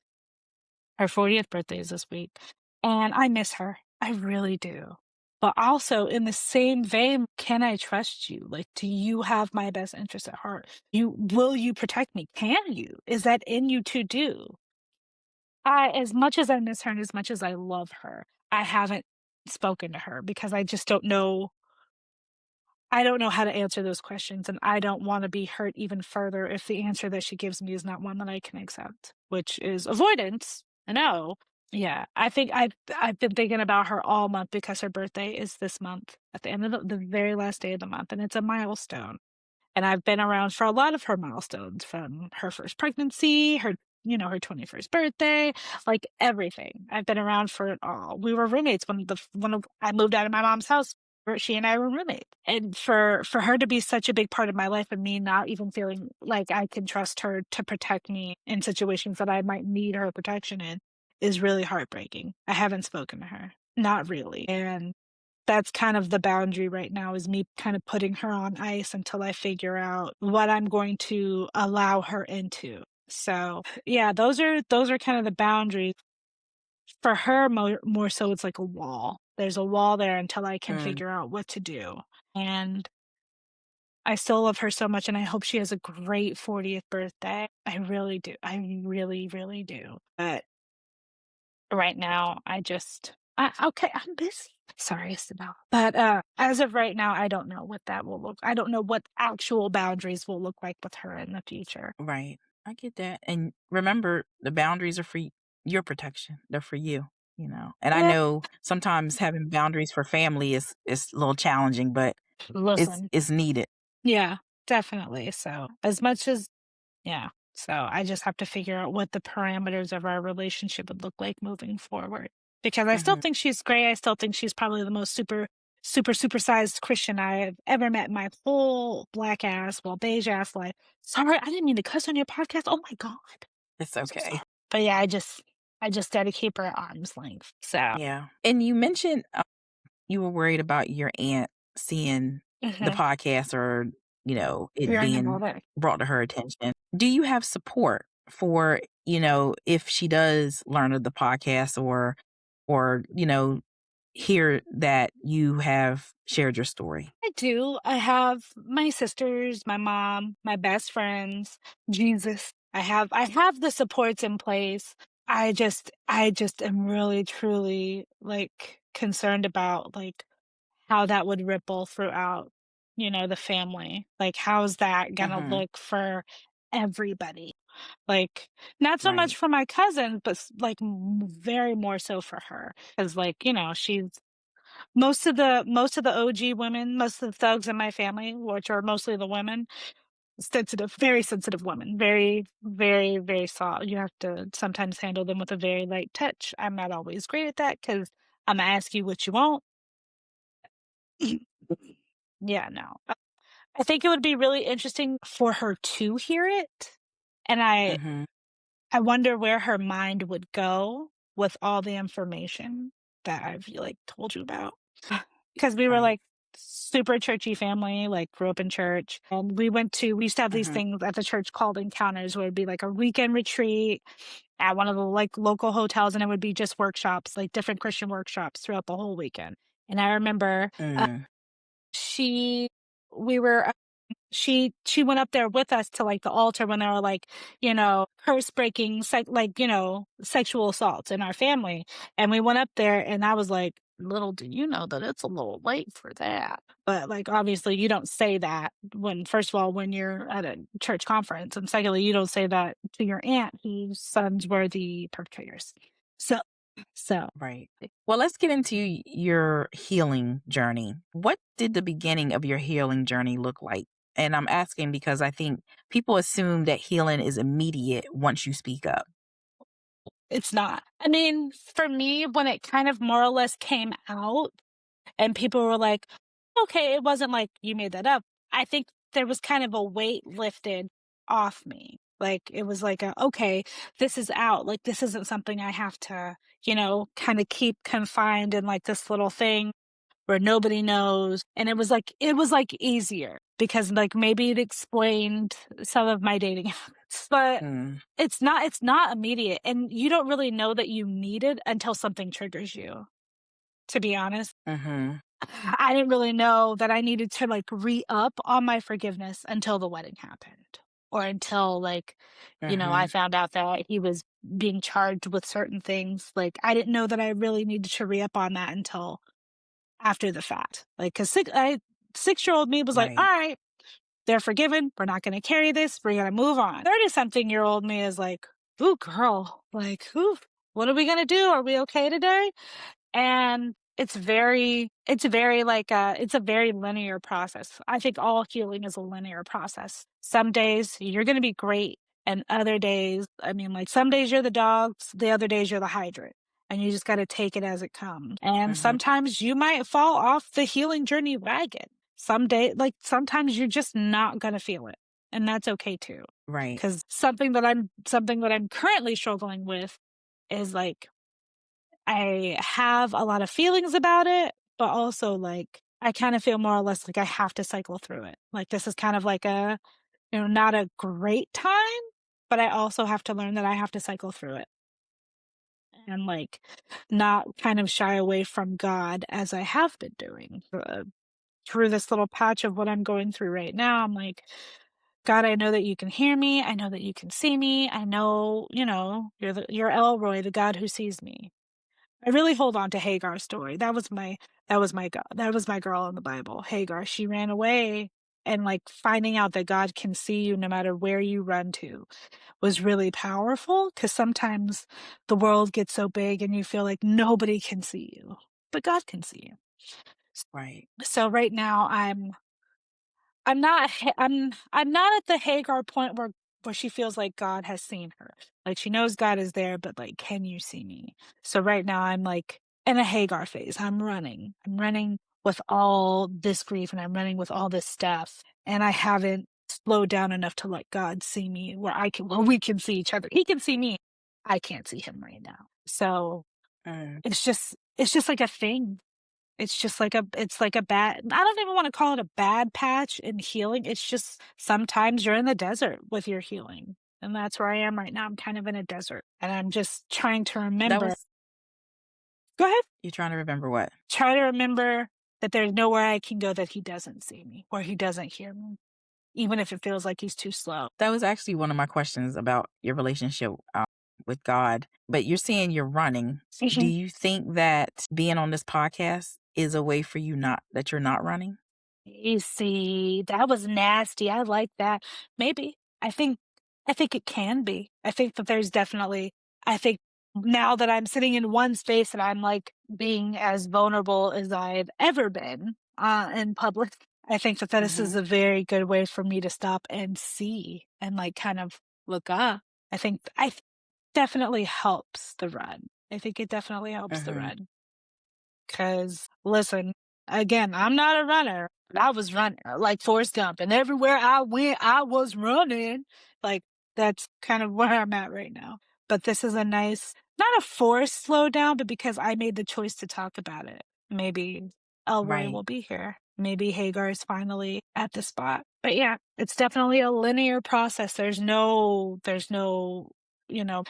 Her 40th birthday is this week. And I miss her. I really do. But also, in the same vein, can I trust you? Like, do you have my best interest at heart? Will you protect me? Can you? Is that in you to do? As much as I miss her and as much as I love her, I haven't spoken to her because I don't know how to answer those questions, and I don't wanna be hurt even further if the answer that she gives me is not one that I can accept, which is avoidance. I know. Yeah, I think I've been thinking about her all month because her birthday is this month, at the end of the very last day of the month, and it's a milestone. And I've been around for a lot of her milestones, from her first pregnancy, her 21st birthday, like everything. I've been around for it all. We were roommates when I moved out of my mom's house. She and I were roommates. And for her to be such a big part of my life and me not even feeling like I can trust her to protect me in situations that I might need her protection in is really heartbreaking. I haven't spoken to her. Not really. And that's kind of the boundary right now, is me kind of putting her on ice until I figure out what I'm going to allow her into. So, yeah, those are kind of the boundaries. For her, more so it's like a wall. There's a wall there until I can Mm. figure out what to do. And I still love her so much, and I hope she has a great 40th birthday. I really do. I really, really do. But right now, okay, I'm busy. Sorry, Isabel. But, as of right now, I don't know what that will look I don't know what actual boundaries will look like with her in the future. Right. I get that. And remember, the boundaries are for your protection. They're for you. And I Eh, know sometimes having boundaries for family is a little challenging, but it's listen. it's needed. Yeah, definitely. So, as much as yeah. So, I just have to figure out what the parameters of our relationship would look like moving forward. Because I still Mhm. think she's great. I still think she's probably the most super, super, supersized Christian I've ever met in my whole black ass, well, beige ass life. Sorry, I didn't mean to cuss on your podcast. Oh my God. It's So sorry. okay. But yeah, I just gotta keep her at arm's length. So, Yeah. And you mentioned you were worried about your aunt seeing the mhm. podcast or, it Hearing about being it. brought to her attention. Do you have support for, if she does learn of the podcast or hear that you have shared your story? I do. I have my sisters, my mom, my best friends, Jesus. I have the supports in place. I just am really truly like concerned about like how that would ripple throughout, the family. Like how's that gonna Mhm. look for everybody? Like not so much Right. for my cousin, but like very more so for her. Cause like, she's most of the OG women, most of the thugs in my family, which are mostly the women, sensitive, very sensitive women, very, very, very soft. You have to sometimes handle them with a very light touch. I'm not always great at that because I'm gonna ask you what you want. Yeah, no. I think it would be really interesting for her to hear it, and Mhm. I wonder where her mind would go with all the information that I've, like, told you about. Because we were, Right. like, super churchy family, like, grew up in church, and we used to have these Mhm. things at the church called encounters, where it'd be, like, a weekend retreat at one of the, like, local hotels, and it would be just workshops, like, different Christian workshops throughout the whole weekend. And I remember, Mm. she we were she went up there with us to, like, the altar when there were, like, curse breaking, sexual assaults in our family, and we went up there, and I was like, "Little do you know that it's a little late for that." But, like, obviously, you don't say that when first of all, when you're at a church conference, and secondly, you don't say that to your aunt whose sons were the perpetrators. So so Right. Well, let's get into your healing journey. What did the beginning of your healing journey look like? And I'm asking because I think people assume that healing is immediate once you speak up. it's not. I mean, for me, when it kind of more or less came out and people were like, "Okay, it wasn't like you made that up." I think there was kind of a weight lifted off me. Like, it was like "Okay, this is out. Like, this isn't something I have to, kinda keep confined in, like, this little thing where nobody knows." And it was, like, easier because, like, maybe it explained some of my dating habits, but Mm. it's not immediate, and you don't really know that you need it until something triggers you, to be honest. Mhm. I didn't really know that I needed to, like, re-up on my forgiveness until the wedding happened, or until, like, I Mhm. found out that he was being charged with certain things. Like, I didn't know that I really needed to re-up on that until after the fact. Like, 'cause 6-year-old me was like, Right. "Alright, they're forgiven, we're not gonna carry this, we're gonna move on." 30-something-year-old me is like, "Ooh, girl, like, ooh, what are we gonna do? Are we okay today?" And it's a very linear process. I think all healing is a linear process. Some days you're gonna be great, and other days, I mean, like, some days you're the dogs, the other days you're the hydrant, and you just gotta take it as it comes. And Mhm. sometimes you might fall off the healing journey wagon. Sometimes you're just not gonna feel it, and that's okay too. Right. 'Cause something that I'm currently struggling with is, like, I have a lot of feelings about it, but also, like, I kinda feel more or less like I have to cycle through it. Like, this is kind of like not a great time, but I also have to learn that I have to cycle through it and, like, not kind of shy away from God as I have been doing. Through this little patch of what I'm going through right now, I'm like, "God, I know that you can hear me. I know that you can see me. I know, you're Elroy, the God who sees me." I really hold on to Hagar's story. That was my girl in the Bible, Hagar. She ran away, and, like, finding out that God can see you no matter where you run to was really powerful. Because sometimes the world gets so big and you feel like nobody can see you, but God can see you. Right. So right now I'm not at the Hagar point where she feels like God has seen her. Like, she knows God is there, but, like, "Can you see me?" So right now I'm, like, in a Hagar phase. I'm running. I'm running with all this grief, and I'm running with all this stuff, and I haven't slowed down enough to let God see me where we can see each other. He can see me. I can't see him right now. So Mm. it's just like a thing. It's like a bad, I don't even wanna call it a bad patch in healing. It's just sometimes you're in the desert with your healing, and that's where I am right now. I'm kind of in a desert, and I'm just trying to That remember. was Go ahead. you trying to remember what? Try to remember that there's nowhere I can go that he doesn't see me or he doesn't hear me, even if it feels like he's too slow. That was actually one of my questions about your relationship with God. But you're saying you're running. Do you think that being on this podcast is a way for you not that you're not running? You see, that was nasty. I like that. Maybe. I think it can be. I think that there's definitely I think now that I'm sitting in one space and I'm, like, being as vulnerable as I've ever been, in public, I think that this is Mhm. a very good way for me to stop and see and, like, kind of look up. I think definitely helps the run. I think it definitely helps the Mhm. run. 'Cause listen. Again, I'm not a runner, but I was running like Forrest Gump, and everywhere I went, I was running. Like, that's kind of where I'm at right now. But this is a nice, not a forced slowdown, but because I made the choice to talk about it. Maybe Elroy Right. will be here. Maybe Hagar is finally at the spot. But yeah, it's definitely a linear process. There's no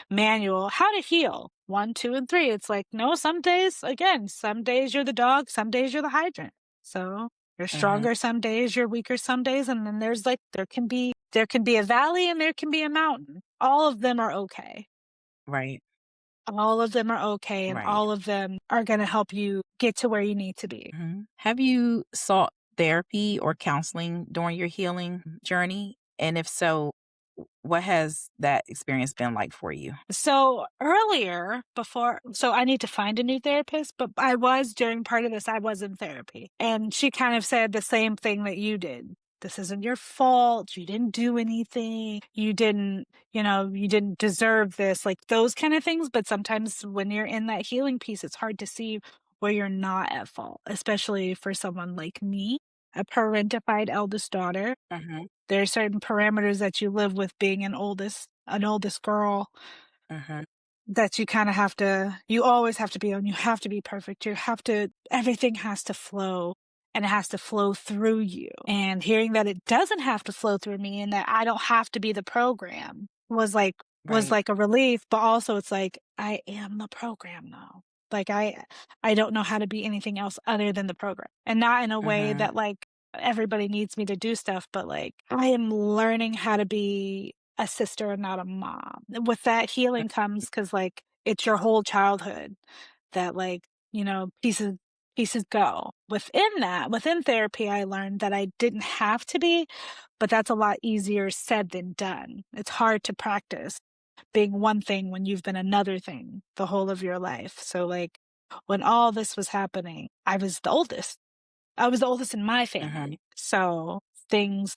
manual how to heal. 1, 2, and 3. It's like, no, some days, again, some days you're the dog, some days you're the hydrant. So you're Mhm. stronger some days, you're weaker some days, and then there's like there can be a valley and there can be a mountain. All of them are okay. Right. All of them are okay, and Right. all of them are going to help you get to where you need to be. Mhm. Have you sought therapy or counseling during your healing journey? And if so, what has that experience been like for you? So earlier, so I need to find a new therapist, but during part of this, I was in therapy. And she kind of said the same thing that you did. This isn't your fault. You didn't do anything. You didn't deserve this, like those kind of things. But sometimes when you're in that healing piece, it's hard to see where you're not at fault, especially for someone like me, a parentified eldest daughter. Mhm. There are certain parameters that you live with being an oldest girl Mhm. that you always have to be on. You have to be perfect. Everything has to flow, and it has to flow through you. And hearing that it doesn't have to flow through me and that I don't have to be the program was Right. like a relief, but also it's like I am the program now. Like I don't know how to be anything else other than the program. And not in a way Mhm. that like everybody needs me to do stuff, but like I am learning how to be a sister and not a mom. With that healing comes because like it's your whole childhood that like, pieces go. Within therapy, I learned that I didn't have to be, but that's a lot easier said than done. It's hard to practice being one thing when you've been another thing the whole of your life. So like when all this was happening, I was the oldest. I was the oldest in my Mhm. family. So things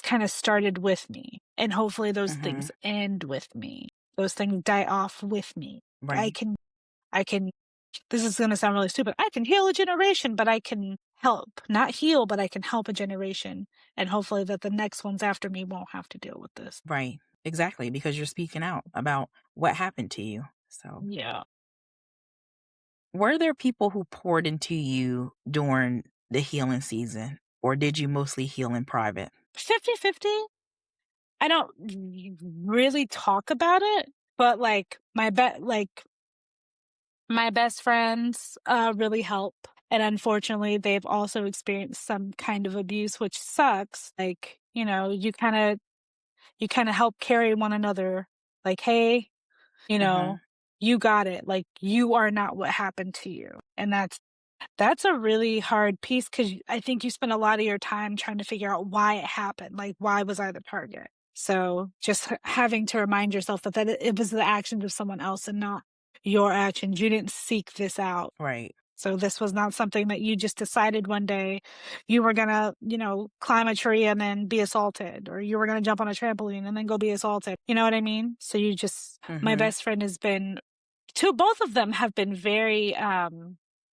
kind of started with me, and hopefully those things Mhm. end with me. Those things die off with me. I Right. can I can this is going to sound really stupid. I can heal a generation, but I can help, not heal, but I can help a generation, and hopefully that the next ones after me won't have to deal with this. Right. Exactly, because you're speaking out about what happened to you. So, Yeah. were there people who poured into you during the healing season, or did you mostly heal in private? 50-50. I don't really talk about it, but like my best friends really help. And unfortunately, they've also experienced some kind of abuse, which sucks. Like, you kind of help carry one another. Like, hey, you know, Mhm. you got it. Like, you are not what happened to you. And that's a really hard piece because I think you spend a lot of your time trying to figure out why it happened. Like, why was I the target? So just having to remind yourself that it was the actions of someone else and not your actions. You didn't seek this out. Right. So this was not something that you just decided one day you were gonna, climb a tree and then be assaulted, or you were gonna jump on a trampoline and then go be assaulted. You know what I mean? So my Mhm. best friend has been two both of them have been very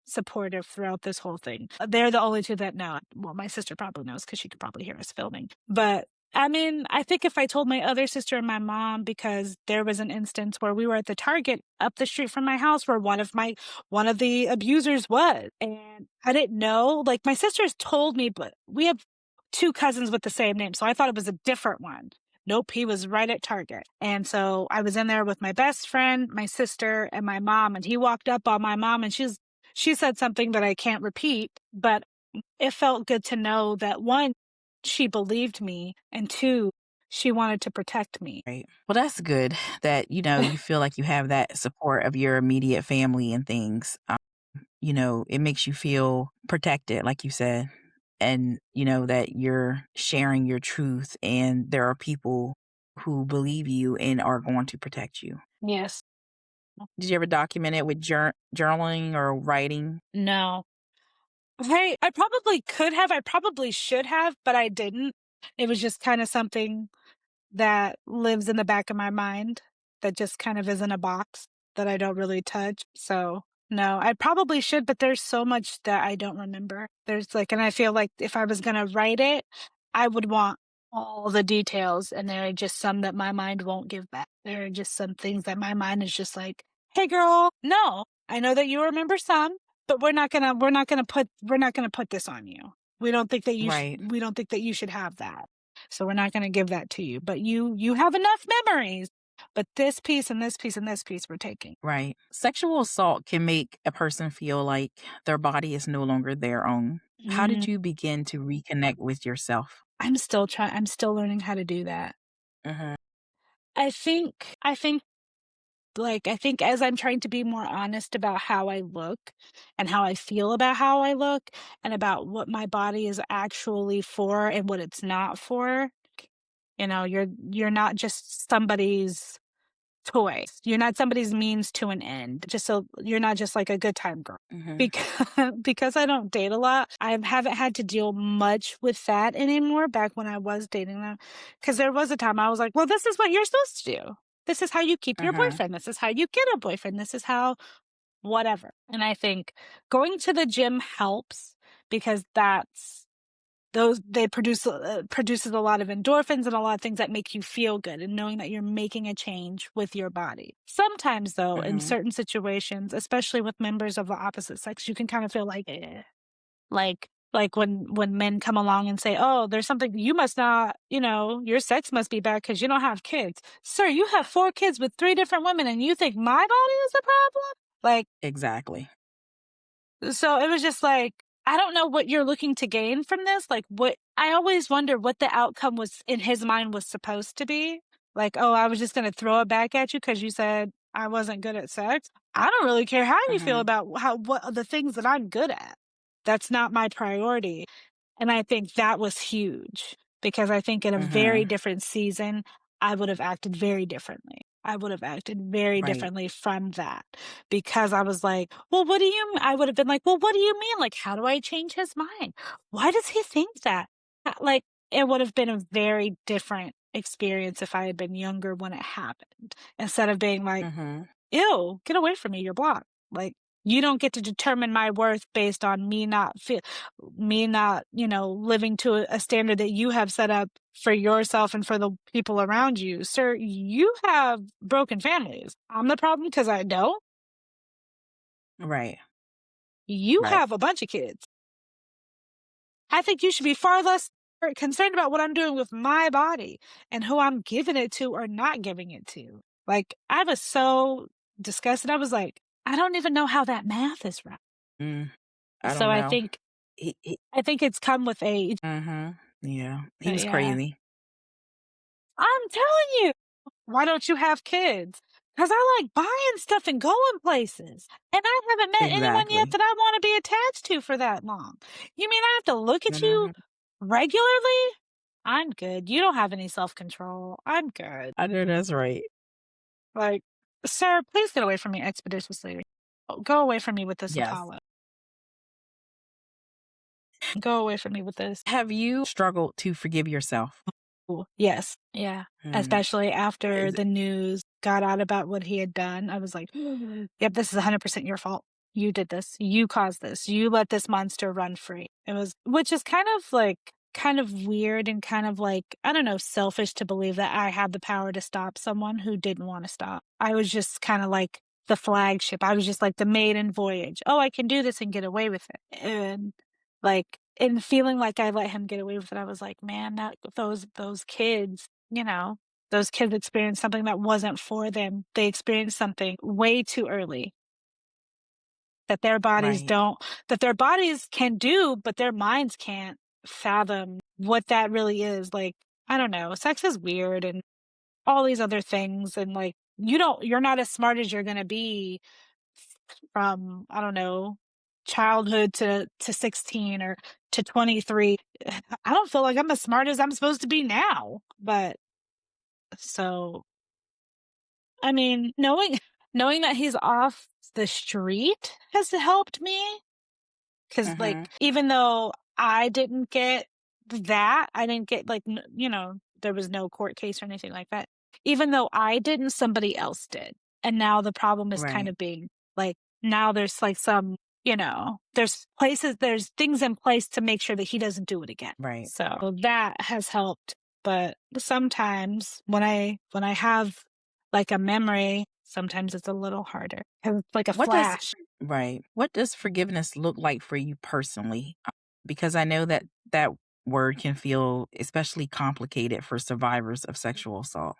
supportive throughout this whole thing. They're the only two that know. Well, my sister probably knows because she could probably hear us filming. But I mean, I think if I told my other sister and my mom, because there was an instance where we were at the Target up the street from my house where one of the abusers was, and I didn't know. Like my sisters told me, but we have two cousins with the same name, so I thought it was a different one. Nope, he was right at Target. And so I was in there with my best friend, my sister, and my mom, and he walked up on my mom and she said something that I can't repeat, but it felt good to know that one, she believed me, and two, she wanted to protect me. Right. Well, that's good that, you feel like you have that support of your immediate family and things. It makes you feel protected, like you said, and that you're sharing your truth and there are people who believe you and are going to protect you. Yes. Did you ever document it with journaling or writing? No. I probably could have, I probably should have, but I didn't. It was just kind of something that lives in the back of my mind that just kind of is in a box that I don't really touch. So No, I probably should, but there's so much that I don't remember. There's like, and I feel like if I was gonna write it, I would want all the details, and there are just some that my mind won't give back. There are just some things that my mind is just like, "Hey, girl, no, I know that you remember some, but we're not gonna put this on you. Right, We don't think that you should have that, so we're not gonna give that to you. But you have enough memories. But this piece and this piece and this piece we're taking." right. Sexual assault can make a person feel like their body is no longer their own. How Mm. did you begin to reconnect with yourself? I'm still learning how to do that. Mhm, I think as I'm trying to be more honest about how I look and how I feel about how I look and about what my body is actually for and what it's not for, you're not just somebody's toy. You're not somebody's means to an end. Just so you're not just like a good time girl. mhm, Because because I don't date a lot, I haven't had to deal much with that anymore. Back when I was dating them, because there was a time I was like, "Well, this is what you're supposed to do. This is how you keep your mhm, boyfriend. This is how you get a boyfriend. This is how whatever." And I think going to the gym helps because that's those they produces a lot of endorphins and a lot of things that make you feel good, and knowing that you're making a change with your body. Sometimes though, in mhm. certain situations, especially with members of the opposite sex, you can kind of feel like, like when men come along and say, "Oh, there's something you must not, your sex must be bad because you don't have kids." Sir, you have 4 kids with 3 different women and you think my body is the problem? Like, Exactly. so it was just like, I don't know what you're looking to gain from this. Like, what I always wonder what the outcome was in his mind was supposed to be. Like, oh, I was just going to throw it back at you because you said I wasn't good at sex. I don't really care how you feel Mhm, about what the things that I'm good at. That's not my priority. And I think that was huge because I think in a very mhm. different season, I would have acted very differently. I would have acted very Right, differently from that because I was like, well, I would have been like, well, what do you mean? Like, how do I change his mind? Why does he think that? Like, it would have been a very different experience if I had been younger when it happened instead of being like, mhm. ew, get away from me, you're blocked. Like, you don't get to determine my worth based on me not, living to a standard that you have set up for yourself and for the people around you. Sir, you have broken families. I'm the problem because I don't. Right, You right. have a bunch of kids. I think you should be far less concerned about what I'm doing with my body and who I'm giving it to or not giving it to. Like, I was so disgusted. I was like, I don't even know how that math is right. Mm, I So don't know. He I think it's come with age. mhm. Yeah, he But was yeah, crazy. I'm telling you, why don't you have kids? Because I like buying stuff and going places. And I haven't met anyone yet Exactly. that I want to be attached to for that long. You mean I have to look at you Mhm. regularly? I'm good. You don't have any self control. I'm good. I know that's right. Like, sir, please get away from me expeditiously. Go away from me with this Yes. Apollo. Go away from me with this. Have you struggled to forgive yourself? Ooh, yes. Yeah. Mm. Especially after Is the news got out about what he had done. I was like, yep, this is 100% your fault. You did this. You caused this. You let this monster run free. Which is kind of weird and kind of like, I don't know, selfish to believe that I had the power to stop someone who didn't want to stop. I was just kind of like the flagship. I was just like the maiden voyage. Oh, I can do this and get away with it. And like, and feeling like I let him get away with it, I was like, "Man, that those kids, those kids experienced something that wasn't for them. They experienced something way too early that right. their bodies can do, but their minds can't fathom what that really is. Like, I don't know, sex is weird and all these other things, and like, you're not as smart as you're gonna be from, I don't know, childhood to 16 or to 23. I don't feel like I'm as smart as I'm supposed to be now. But so, I mean, knowing that he's off the street has helped me cuz like Mhm. even though I didn't get that, I didn't get like there was no court case or anything like that. Even though I didn't, somebody else did. And now the problem is kind Right. of being like now there's like some, there's things in place to make sure that he doesn't do it again. Right. So that has helped. But sometimes when I have like a memory, sometimes it's a little harder 'cause it's like a What does flash. Right. What does forgiveness look like for you personally? Because I know that that word can feel especially complicated for survivors of sexual assault.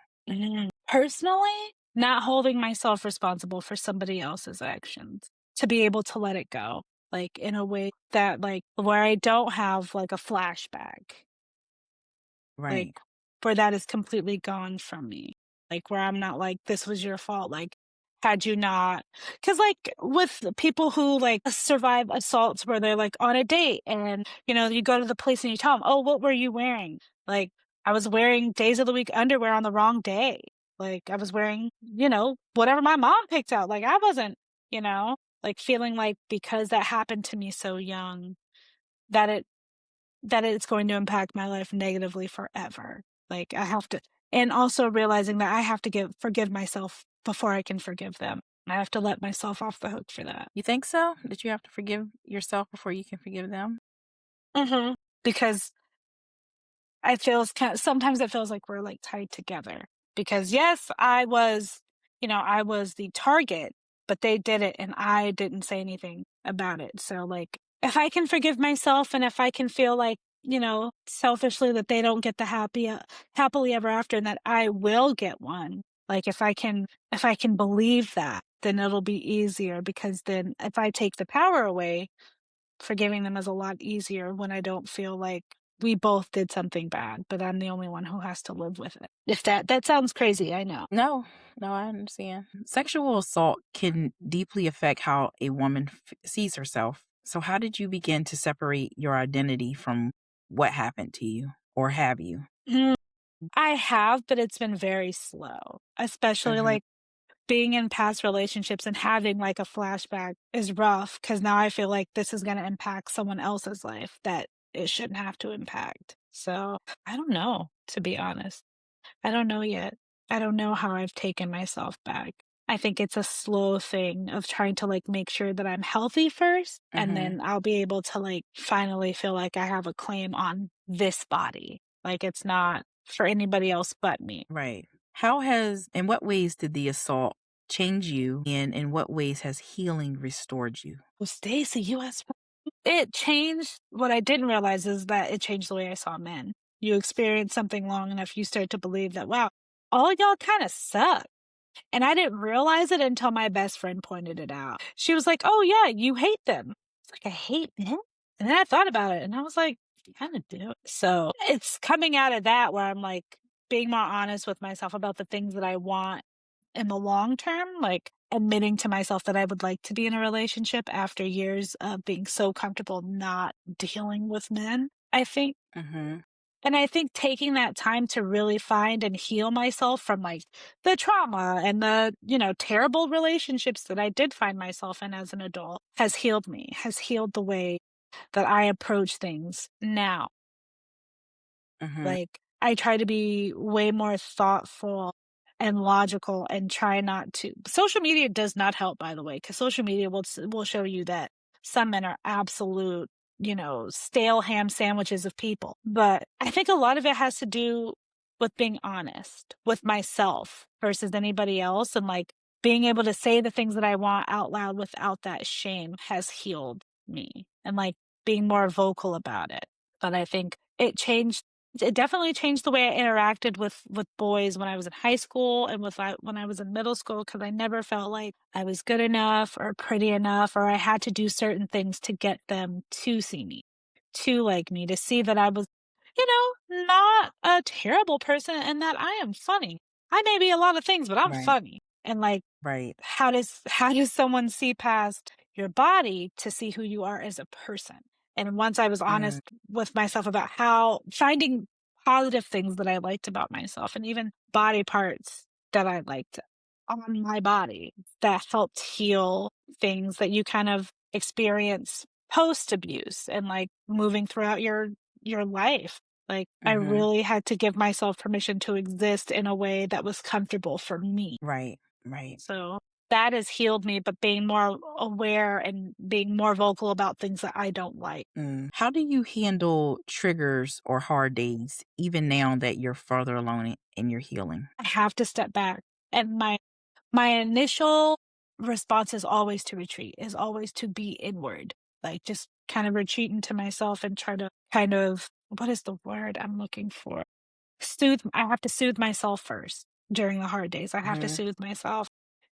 Personally, not holding myself responsible for somebody else's actions, to be able to let it go, like, in a way that, like, where I don't have, like, a flashback, like, Right. where that is completely gone from me, like, where I'm not like, "This was your fault," like, had you not, because like, with the people who, like, survive assaults where they're, like, on a date and, you go to the place and you tell them, "Oh, what were you wearing?" Like, "I was wearing days of the week underwear on the wrong day." Like, I was wearing, whatever my mom picked out, like, I wasn't, like, feeling like because that happened to me so young that it's going to impact my life negatively forever. Like, I have to, and also realizing that I have to forgive myself before I can forgive them. I have to let myself off the hook for that. You think so? That you have to forgive yourself before you can forgive them? Because I feels kind sometimes it feels like we're, like, tied together because, yes, I was the target, but they did it, and I didn't say anything about it, so, like, if I can forgive myself and if I can feel like, selfishly that they don't get the happily ever after and that I will get one, like, if I can believe that, then it'll be easier because then if I take the power away, forgiving them is a lot easier when I don't feel like we both did something bad, but I'm the only one who has to live with it. If that sounds crazy, I know. No, no, I understand. Sexual assault can deeply affect how a woman sees herself. So, how did you begin to separate your identity from what happened to you, or have you? Mm, I have, but it's been very slow, especially, Hmm. like, being in past relationships and having, like, a flashback is rough because now I feel like this is gonna impact someone else's life that it shouldn't have to impact. So, I don't know, to be honest. I don't know yet. I don't know how I've taken myself back. I think it's a slow thing of trying to, like, make sure that I'm healthy first, and Hmm. then I'll be able to, like, finally feel like I have a claim on this body. Like, it's not for anybody else but me. Right. In what ways did the assault change you? And in what ways has healing restored you? Well, Stacy, you asked it changed what I didn't realize is that it changed the way I saw men. You experience something long enough, you start to believe that, wow, all y'all kinda suck. And I didn't realize it until my best friend pointed it out. She was like, "Oh, yeah, you hate them." It's like, "I hate men?" And then I thought about it, and I was like, "I kinda do." So, it's coming out of that where I'm, like, being more honest with myself about the things that I want in the long term, like, admitting to myself that I would like to be in a relationship after years of being so comfortable not dealing with men, I think. Hmm. And I think taking that time to really find and heal myself from, like, the trauma and the, terrible relationships that I did find myself in as an adult has healed me, has healed the way that I approach things now. Hmm. Like, I try to be way more thoughtful and logical and try not to social media does not help, by the way, because social media will show you that some men are absolute, stale ham sandwiches of people. But I think a lot of it has to do with being honest with myself versus anybody else, and, like, being able to say the things that I want out loud without that shame has healed me, and, like, being more vocal about it. But I think it definitely changed the way I interacted with boys when I was in high school and when I was in middle school because I never felt like I was good enough or pretty enough or I had to do certain things to get them to see me, to like me, to see that I was, not a terrible person and that I am funny. I may be a lot of things, but I'm Right. funny. And, like, Right. how does someone see past your body to see who you are as a person? And once I was Mm. honest with myself about how finding positive things that I liked about myself and even body parts that I liked on my body that helped heal things that you kind of experience post abuse and, like, moving throughout your life. Like, I Hmm. really had to give myself permission to exist in a way that was comfortable for me. Right. Right. So that has healed me, but being more aware and being more vocal about things that I don't like. How do you handle triggers or hard days, even now that you're further along in your healing? I have to step back. And my initial response is always to retreat, is always to be inward, like just kind of retreat into myself and try to kind of, what is the word I'm looking for? I have to soothe myself first during the hard days. I have to Hmm. soothe myself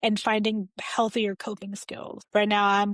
and finding healthier coping skills. Right now,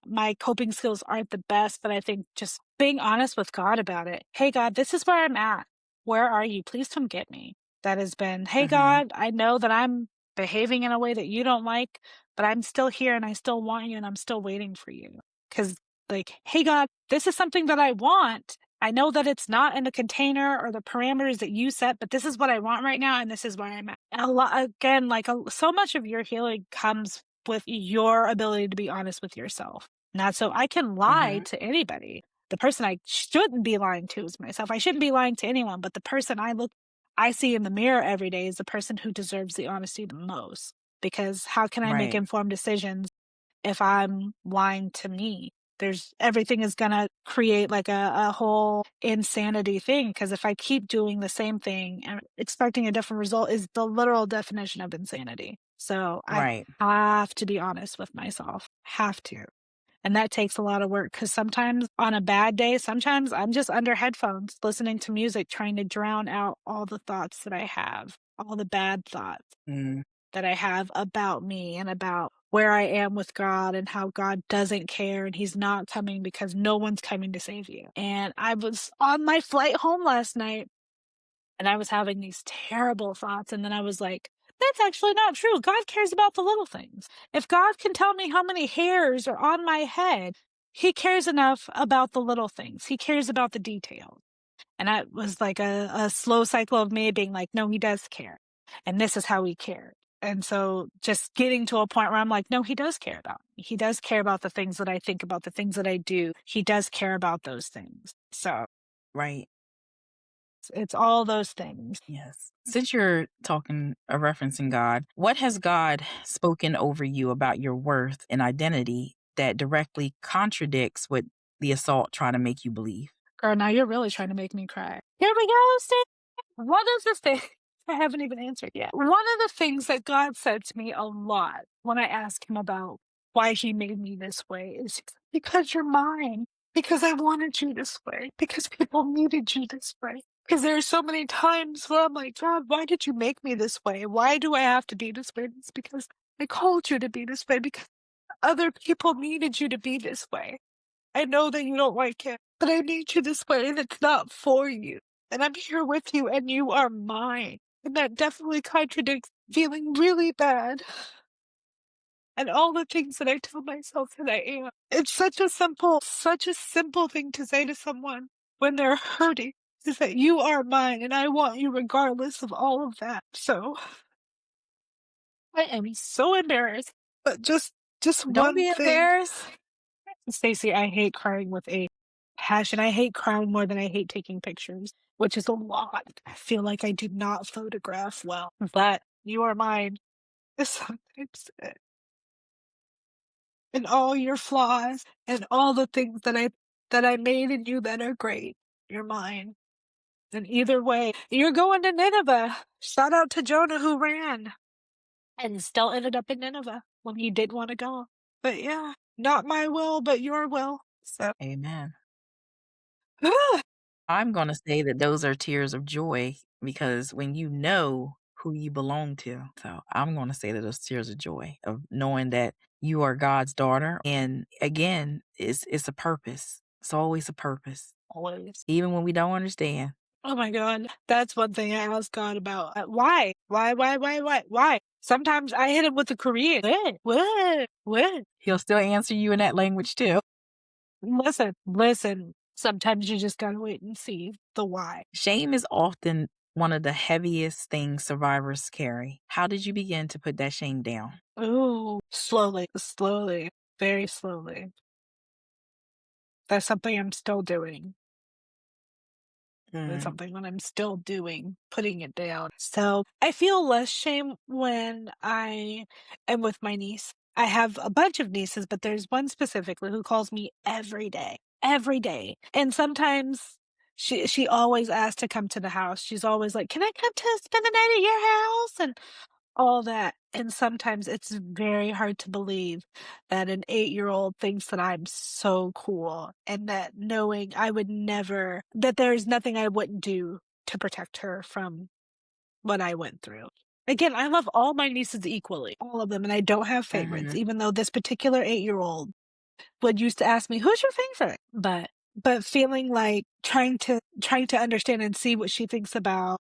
my coping skills aren't the best, but I think just being honest with God about it. Hey, God, this is where I'm at. Where are you? Please come get me. That has been, hey, Hmm. God, I know that I'm behaving in a way that you don't like, but I'm still here and I still want you and I'm still waiting for you. Because, like, hey, God, this is something that I want. I know that it's not in the container or the parameters that you set, but this is what I want right now, and this is where I'm at. A lot again, so much of your healing comes with your ability to be honest with yourself. Not so I can lie Hmm. to anybody. The person I shouldn't be lying to is myself. I shouldn't be lying to anyone, but the person I see in the mirror every day is the person who deserves the honesty the most. Because how can I make Right. informed decisions if I'm lying to me? There's everything is gonna create like a whole insanity thing. Because if I keep doing the same thing and expecting a different result is the literal definition of insanity. So I Right. have to be honest with myself. Have to. And that takes a lot of work because sometimes on a bad day, sometimes I'm just under headphones listening to music, trying to drown out all the thoughts that I have, all the bad thoughts Mm. that I have about me and about where I am with God and how God doesn't care and He's not coming because no one's coming to save you. And I was on my flight home last night and I was having these terrible thoughts. And then I was like, that's actually not true. God cares about the little things. If God can tell me how many hairs are on my head, He cares enough about the little things. He cares about the details. And that was like a slow cycle of me being like, no, He does care. And this is how He cared. And so just getting to a point where I'm like, no, He does care about me. He does care about the things that I think about, the things that I do. He does care about those things. So Right. it's all those things. Yes. Since you're talking referencing God, what has God spoken over you about your worth and identity that directly contradicts what the assault try to make you believe? Girl, now you're really trying to make me cry. Here we go, Steve. One of the things I haven't even answered yet. One of the things that God said to me a lot when I asked Him about why He made me this way is because you're mine. Because I wanted you this way. Because people needed you this way. Because there are so many times where I'm like, God, why did you make me this way? Why do I have to be this way? It's because I called you to be this way. Because other people needed you to be this way. I know that you don't like it, but I need you this way and it's not for you. And I'm here with you and you are mine. And that definitely contradicts feeling really bad and all the things that I tell myself that I am. It's such a simple thing to say to someone when they're hurting is that you are mine and I want you regardless of all of that. So I am so embarrassed, but just Don't one be thing. embarrassed. Stacey, I hate crying with a passion. I hate crying more than I hate taking pictures, which is a lot. I feel like I do not photograph well, but you are mine. Sometimes, and all your flaws and all the things that I made in you that are great, you're mine. And either way, you're going to Nineveh. Shout out to Jonah who ran and still ended up in Nineveh when he did want to go. But yeah, not my will, but your will. So, Amen. I'm going to say that those are tears of joy because when you know who you belong to. So I'm going to say that those tears of joy of knowing that you are God's daughter. And again, it's a purpose. It's always a purpose, always. even when we don't understand. Oh my god, that's one thing I ask God about. Why? Why? Sometimes I hit him with the Korean. What? He'll still answer you in that language too. Listen. Sometimes you just gotta wait and see the why. Shame is often one of the heaviest things survivors carry. How did you begin to put that shame down? Ooh, slowly, very slowly. That's something I'm still doing. It's Mm. something that I'm still doing, putting it down. So I feel less shame when I am with my niece I have a bunch of nieces, but there's one specifically who calls me every day. And sometimes she always asks to come to the house. She's always like, "Can I come to spend the night at your house?" And all that. And sometimes it's very hard to believe that an 8-year-old thinks that I'm so cool and that knowing I would never that there's nothing I wouldn't do to protect her from what I went through. Again, I love all my nieces equally, all of them, and I don't have favorites, Mhm. even though this particular 8-year-old would used to ask me, "Who's your favorite?" But feeling like trying to understand and see what she thinks about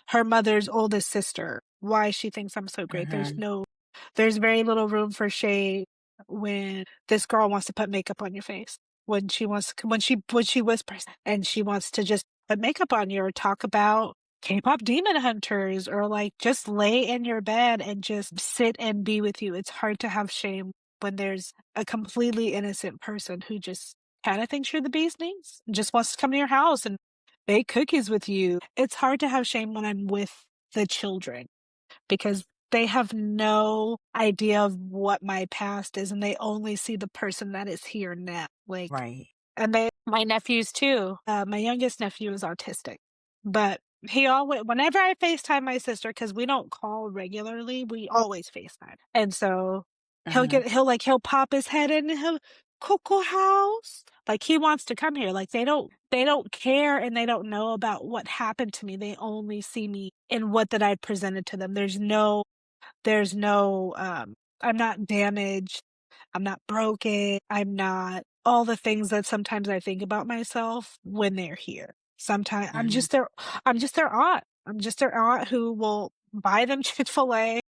her mother's oldest sister, why she thinks I'm so great. Mhm. There's very little room for shade when this girl wants to put makeup on your face. When she whispers and she wants to just put makeup on you or talk about K-pop demon hunters or like just lay in your bed and just sit and be with you. It's hard to have shame when there's a completely innocent person who just kind of thinks you're the bee's knees, just wants to come to your house and bake cookies with you. It's hard to have shame when I'm with the children because they have no idea of what my past is and they only see the person that is here now. Like, Right. and they, my nephews too. My youngest nephew is autistic, but he always, whenever I FaceTime my sister, because we don't call regularly, we always FaceTime. And so Mhm. he'll pop his head in and he'll, Coco House. Like he wants to come here. Like they don't care and they don't know about what happened to me. They only see me in what that I presented to them. There's no I'm not damaged, I'm not broken, I'm not all the things that sometimes I think about myself when they're here. Sometimes Mhm. I'm just their aunt. I'm just their aunt who will buy them Chick-fil-A,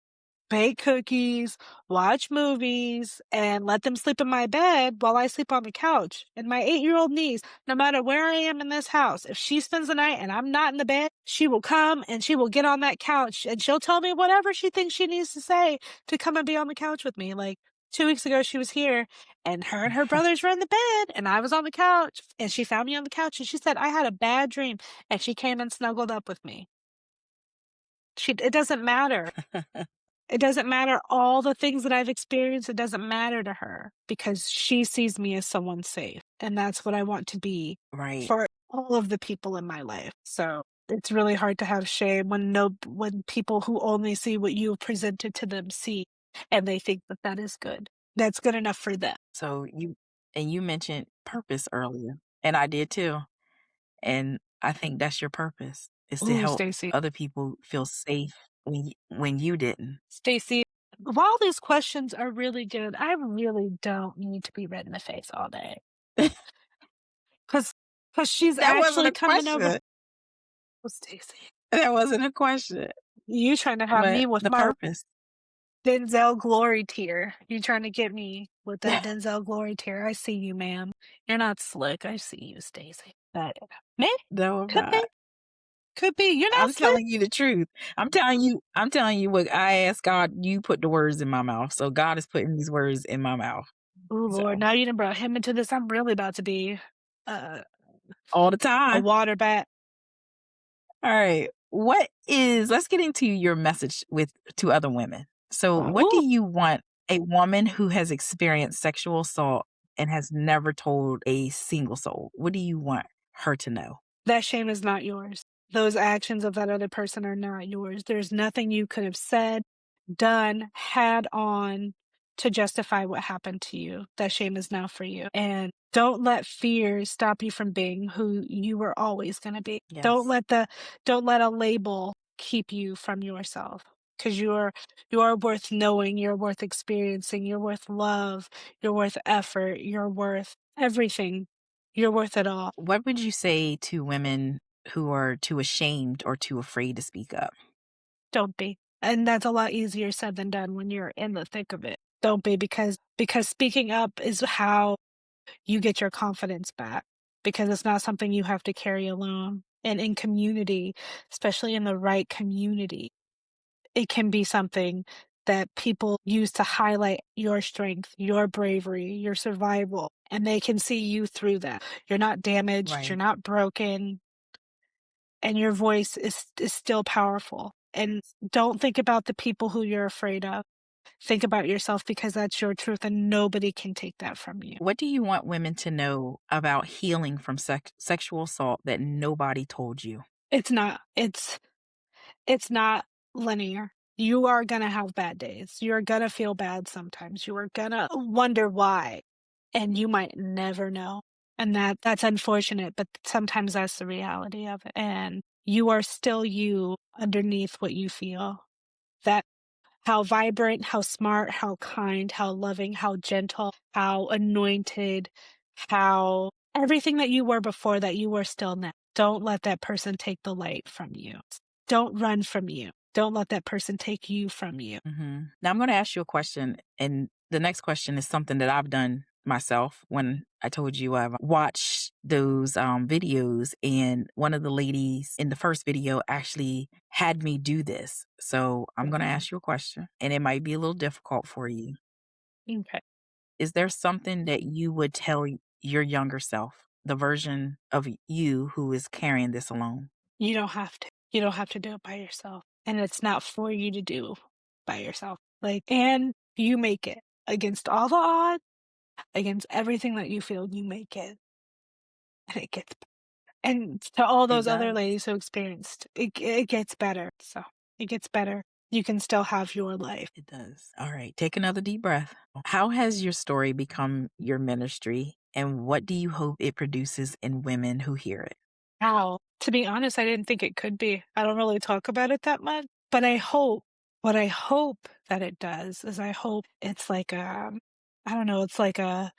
bake cookies, watch movies, and let them sleep in my bed while I sleep on the couch. And my 8-year-old niece, no matter where I am in this house, if she spends the night and I'm not in the bed, she will come and she will get on that couch and she'll tell me whatever she thinks she needs to say to come and be on the couch with me. Like 2 weeks ago, she was here and her brothers were in the bed and I was on the couch and she found me on the couch and she said, I had a bad dream. And she came and snuggled up with me. It doesn't matter. It doesn't matter all the things that I've experienced, it doesn't matter to her because she sees me as someone safe, and that's what I want to be Right. for all of the people in my life. So, it's really hard to have shame when people who only see what you presented to them see, and they think that that is good. That's good enough for them. So you mentioned purpose earlier, and I did too. And I think that's your purpose is to Ooh, help Stacy. other people feel safe when you didn't. Stacy, while these questions are really good, I really don't need to be red in the face all day because because she's That wasn't actually a coming over. question. Oh, Stacy. That wasn't a question. You trying to have But me with the my purpose. Denzel glory tier. You trying to get me with that Denzel glory tier. I see you, ma'am. You're not slick. I see you, Stacey. But maybe No, I'm could be. not. Could be. You're not I'm slick. telling you the truth. I'm telling you what I asked God, you put the words in my mouth. So God is putting these words in my mouth. Oh So Lord, now you done brought him into this. I'm really about to be uh, all the a time. water bat. All right. Let's get into your message with to other women. So what do Ooh, you want a woman who has experienced sexual assault and has never told a single soul? What do you want her to know? that shame is not yours. Those actions of that other person are not yours. There's nothing you could have said, done, had on to justify what happened to you. That shame is now for you. And don't let fear stop you from being who you were always going to be. Yes. Don't let a label keep you from yourself because you're worth knowing, you're worth experiencing, you're worth love, you're worth effort, you're worth everything. You're worth it all. What would you say to women who are too ashamed or too afraid to speak up? Don't be. And that's a lot easier said than done when you're in the thick of it. Don't be because speaking up is how you get your confidence back because it's not something you have to carry alone. And in community, especially in the right community, it can be something that people use to highlight your strength, your bravery, your survival, and they can see you through that. You're not damaged, you're Right. not broken, and your voice is still powerful. And don't think about the people who you're afraid of. Think about yourself because that's your truth and nobody can take that from you. What do you want women to know about healing from sexual assault that nobody told you? It's not linear. You are gonna have bad days. You're gonna feel bad sometimes. You are gonna wonder why, and you might never know. And that's unfortunate, but sometimes that's the reality of it. And you are still you underneath what you feel. That how vibrant, how smart, how kind, how loving, how gentle, how anointed, how everything that you were before that you were still now. Don't let that person take the light from you. Don't run from you. Don't let that person take you from you. Now, I'm going to ask you a question. And the next question is something that I've done myself when I told you I've watched those videos. And one of the ladies in the first video actually had me do this. So I'm going to Mhm. ask you a question, and it might be a little difficult for you. Okay. Is there something that you would tell your younger self, the version of you who is carrying this alone? You don't have to. You don't have to do it by yourself. And it's not for you to do by yourself. And you make it against all the odds, against everything that you feel, you make it. And it gets and to all It those other does. ladies who experienced, it gets better, so it gets better. You can still have your life. It does. All right. Take another deep breath. How has your story become your ministry, and what do you hope it produces in women who hear it? How? To be honest, I didn't think it could be. I don't really talk about it that much, but I hope what I hope that it does is I hope it's like, I don't know, it's like a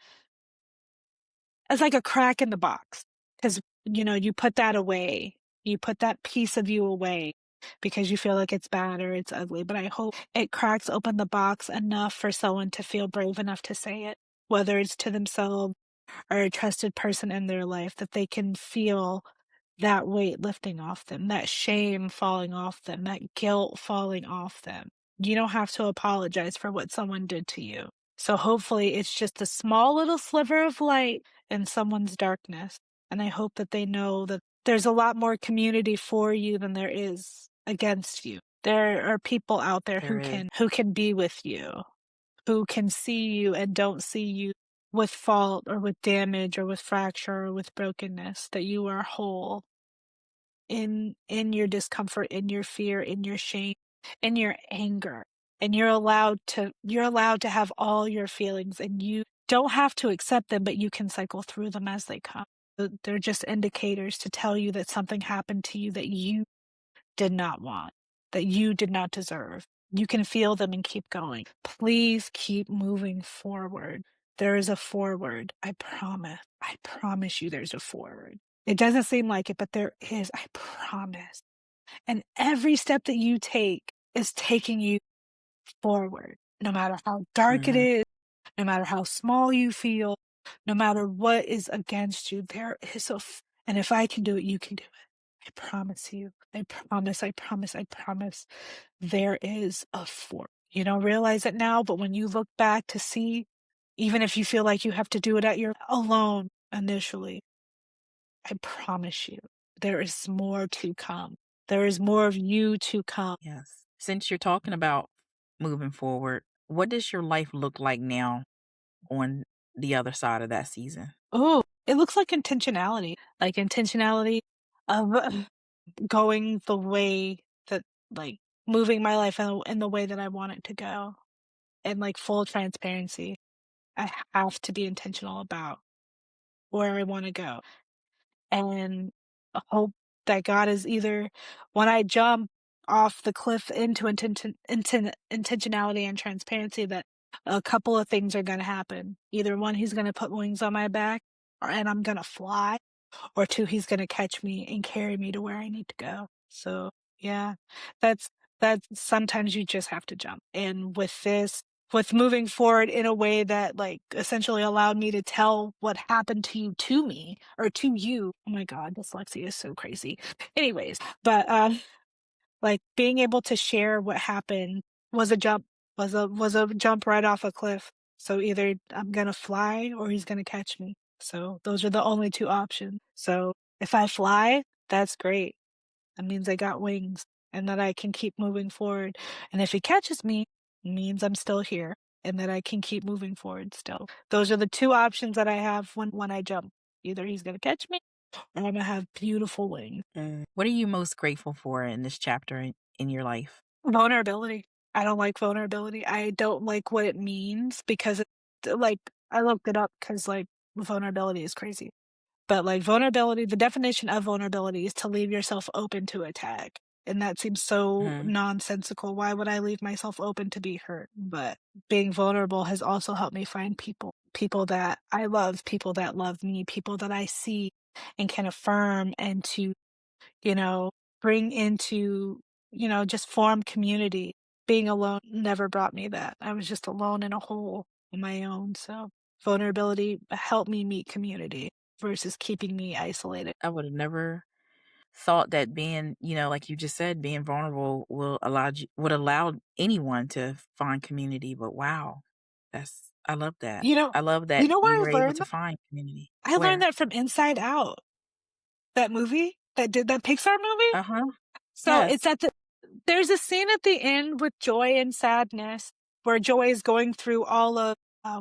crack in the box, because you put that away. You put that piece of you away because you feel like it's bad or it's ugly, but I hope it cracks open the box enough for someone to feel brave enough to say it, whether it's to themselves or a trusted person in their life, that they can feel that weight lifting off them, that shame falling off them, that guilt falling off them. You don't have to apologize for what someone did to you. So hopefully it's just a small little sliver of light in someone's darkness. And I hope that they know that there's a lot more community for you than there is against you. There are people out there There is. who can be with you, who can see you and don't see you with fault or with damage or with fracture or with brokenness, that you are whole in your discomfort, in your fear, in your shame, in your anger. And you're allowed to have all your feelings, and you don't have to accept them, but you can cycle through them as they come. They're just indicators to tell you that something happened to you that you did not want, that you did not deserve. You can feel them and keep going. Please keep moving forward. There is a forward. I promise. I promise you there's a forward. It doesn't seem like it, but there is. I promise. And every step that you take is taking you forward, no matter how dark it Mhm. is, no matter how small you feel, no matter what is against you. And if I can do it, you can do it. I promise you. I promise, I promise, I promise. There is a fork. You don't realize it now, but when you look back to see, even if you feel like you have to do it at your alone initially, I promise you, there is more to come. There is more of you to come. Yes. Since you're talking about moving forward, what does your life look like now on the other side of that season? Oh, it looks like intentionality of going the way that, like, moving my life in the way that I want it to go, and like full transparency. I have to be intentional about where I wanna go, and hope that God is either when I jump off the cliff into intentionality and transparency, that a couple of things are gonna happen. Either 1, he's gonna put wings on my back, and I'm gonna fly, or 2, he's gonna catch me and carry me to where I need to go. So, yeah, that's sometimes you just have to jump. And with moving forward in a way that, like, essentially allowed me to tell what happened to me or to you. Oh my god, dyslexia is so crazy. Anyways, but, like, being able to share what happened was a jump, was a jump right off a cliff. So either I'm gonna fly or he's gonna catch me. So those are the only 2 options. So if I fly, that's great. That means I got wings and that I can keep moving forward. And if he catches me, means I'm still here and that I can keep moving forward still. Those are the 2 options that I have when I jump. Either he's gonna catch me or I'm gonna have beautiful wings. What are you most grateful for in this chapter in your life? Vulnerability. I don't like vulnerability. I don't like what it means because like, I looked it up because like, vulnerability is crazy. But, like, vulnerability the definition of vulnerability is to leave yourself open to attack, and that seems so Mhm. nonsensical. Why would I leave myself open to be hurt? But being vulnerable has also helped me find people that I love, people that love me, people that I see and can affirm and to, you know, bring into, just form community. Being alone never brought me that. I was just alone in a hole on my own, so vulnerability helped me meet community versus keeping me isolated. I would have never thought that being, like you just said, being vulnerable would allow anyone to find community. But wow, I love that. You know I love you that know you where were I able learned to that? find community. I learned Where? that from Inside Out, that movie that did that Pixar movie. Uh-huh. So Yes. it's at the there's a scene at the end with Joy and Sadness where Joy is going through all of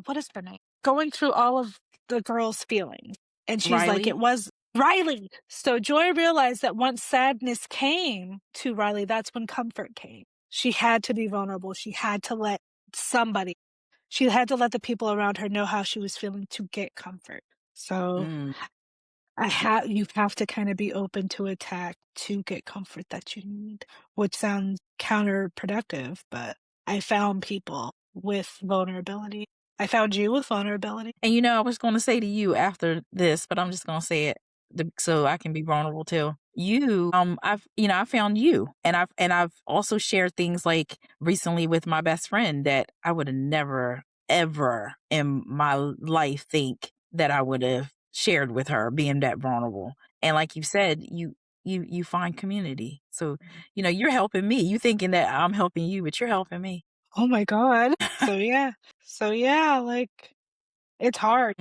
what is her name? Going through all of the girl's feelings. And she's like, it Riley? was Riley. So Joy realized that once sadness came to Riley, that's when comfort came. She had to be vulnerable. Somebody, she had to let the people around her know how she was feeling to get comfort. So Mm. you have to kind of be open to attack to get comfort that you need, which sounds counterproductive, but I found people with vulnerability. I found you with vulnerability. And I was going to say to you after this, but I'm just going to say it so I can be vulnerable too. I found you, and I've also shared things like recently with my best friend that I would have never ever in my life think that I would have shared with her, being that vulnerable. And like you said, you find community. So, you're helping me. You thinking that I'm helping you, but you're helping me. Oh my God. So yeah, like it's hard,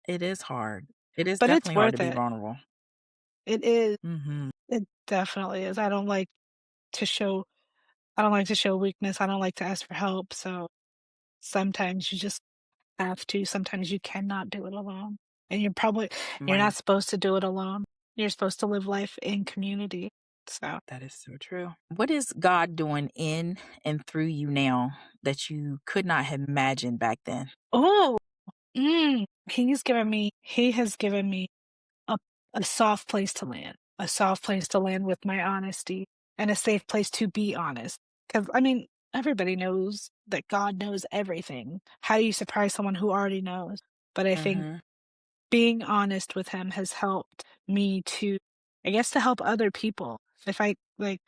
It is hard. It is but it's definitely hard to worth be it. vulnerable. It is. Mhm. It definitely is. To show, I don't like to show weakness. I don't like to ask for help. So sometimes you just have to. Sometimes you cannot do it alone. And you're not Right. supposed to do it alone. You're supposed to live life in community. So, That is so true. What is God doing in and through you now that you could not have imagined back then? oh, he has given me a, a soft place to land, a soft place to land with my honesty and a safe place to be honest. Because, I mean, everybody knows that God knows everything. How do you surprise someone who already knows? But I think Mhm. being honest with him has helped me to, I guess, to help other people. If I like,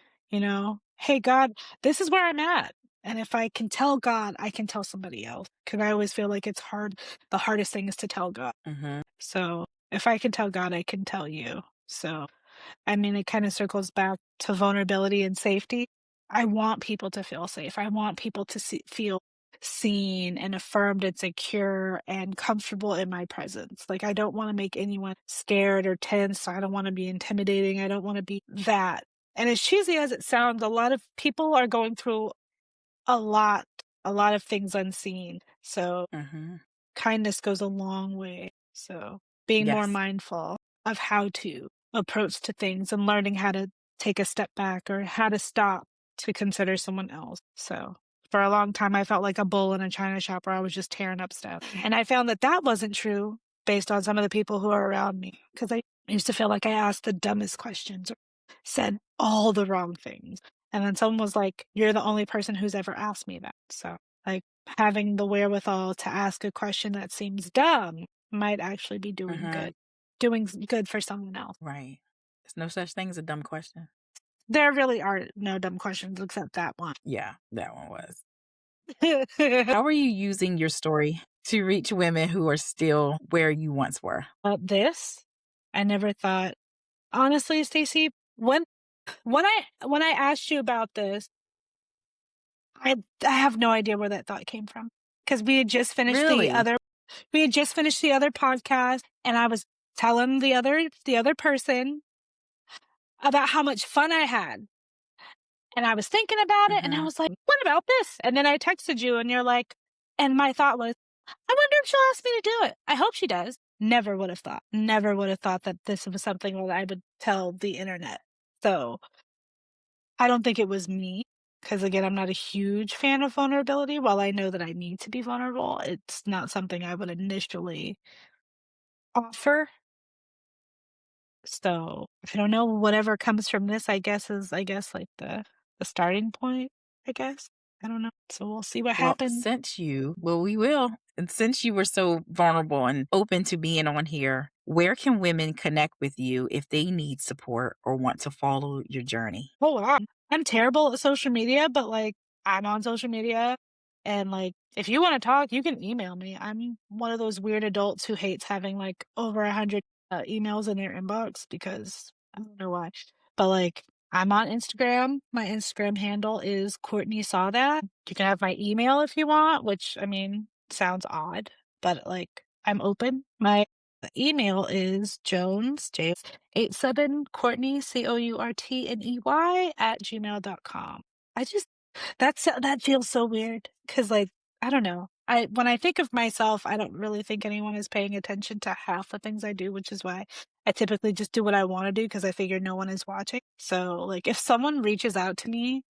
hey, God, this is where I'm at. And if I can tell God, I can tell somebody else. Because I always feel like it's hard. The hardest thing is to tell God. Mhm. So if I can tell God, I can tell you. So I mean, it kind of circles back to vulnerability and safety. I want people to feel safe. I want people to feel seen and affirmed and secure and comfortable in my presence. Like, I don't want to make anyone scared or tense. I don't want to be intimidating. I don't want to be that. And as cheesy as it sounds, a lot of people are going through a lot, a lot of things unseen. So Mhm. kindness goes a long way. So being more Yes. mindful of how to approach to things and learning how to take a step back or how to stop to consider someone else. So for a long time, I felt like a bull in a china shop where I was just tearing up stuff. And I found that that wasn't true based on some of the people who are around me because I used to feel like I asked the dumbest questions or said all the wrong things. And then someone was like, "You're the only person who's ever asked me that." So, like, having the wherewithal to ask a question that seems dumb might actually be Mhm. doing good for someone else. Right. There's no such thing as a dumb question. There really are no dumb questions except that one. Yeah, that one was. How are you using your story to reach women who are still where you once were? This, I never thought honestly, Stacey, when I asked you about this, I have no idea where that thought came from because Really? we had just finished the other podcast, and I was telling the other person about how much fun I had. And I was thinking about it and I Mhm. was like, what about this? And then I texted you and you're like, and my thought was, I wonder if she'll ask me to do it. I hope she does. Never would have thought. Never would have thought that this was something that I would tell the internet. So I don't think it was me. Because again, I'm not a huge fan of vulnerability. While I know that I need to be vulnerable, it's not something I would initially offer. So I don't know. Whatever comes from this, I guess like the starting point. I guess I don't know. So we'll see what Well, happens. we will. And since you were so vulnerable and open to being on here, where can women connect with you if they need support or want to follow your journey? Oh, wow. I'm terrible at social media, but, like, I'm on social media, and, like, if you wanna talk, you can email me. I'm one of those weird adults who hates having, like, over 100, emails in their inbox because I don't know why. But, like, I'm on Instagram. My Instagram handle is Courtney Saw That. You can have my email if you want, which, I mean, sounds odd, but, like, I'm open. My email is Jones, 87 Courtney, Courtney @gmail.com. I just that feels so weird because like I don't know. I when I think of myself, I don't really think anyone is paying attention to half the things I do, which is why I typically just do what I want to do because I figure no one is watching. So like if someone reaches out to me,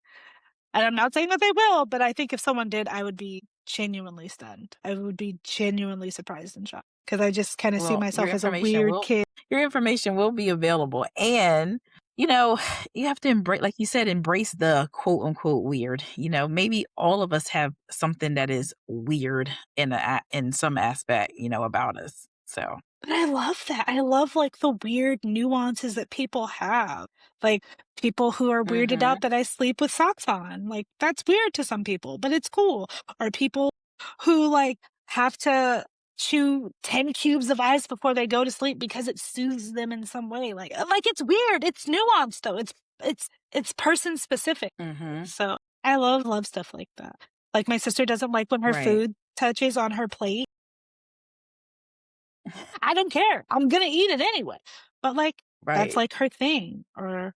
and I'm not saying that they will, but I think if someone did, I would be genuinely stunned. I would be genuinely surprised and shocked because I just kind of see Well, myself as a weird kid. your information will be available. And, you know, you have to embrace, like you said, embrace the quote unquote weird. Maybe all of us have something that is weird in some aspect, about us. So, But I love that. I love, like, the weird nuances that people have. Like, people who are weirded hmm out that I sleep with socks on. Like, that's weird to some people, but it's cool. Or people who, like, have to chew 10 cubes of ice before they go to sleep because it soothes them in some way. Like it's weird. It's nuanced, though. It's person specific. hmm So, I love stuff like that. Like, my sister doesn't like when her right, food touches on her plate. I don't care. I'm gonna eat it anyway. But, like, that's, right, like, her thing, or,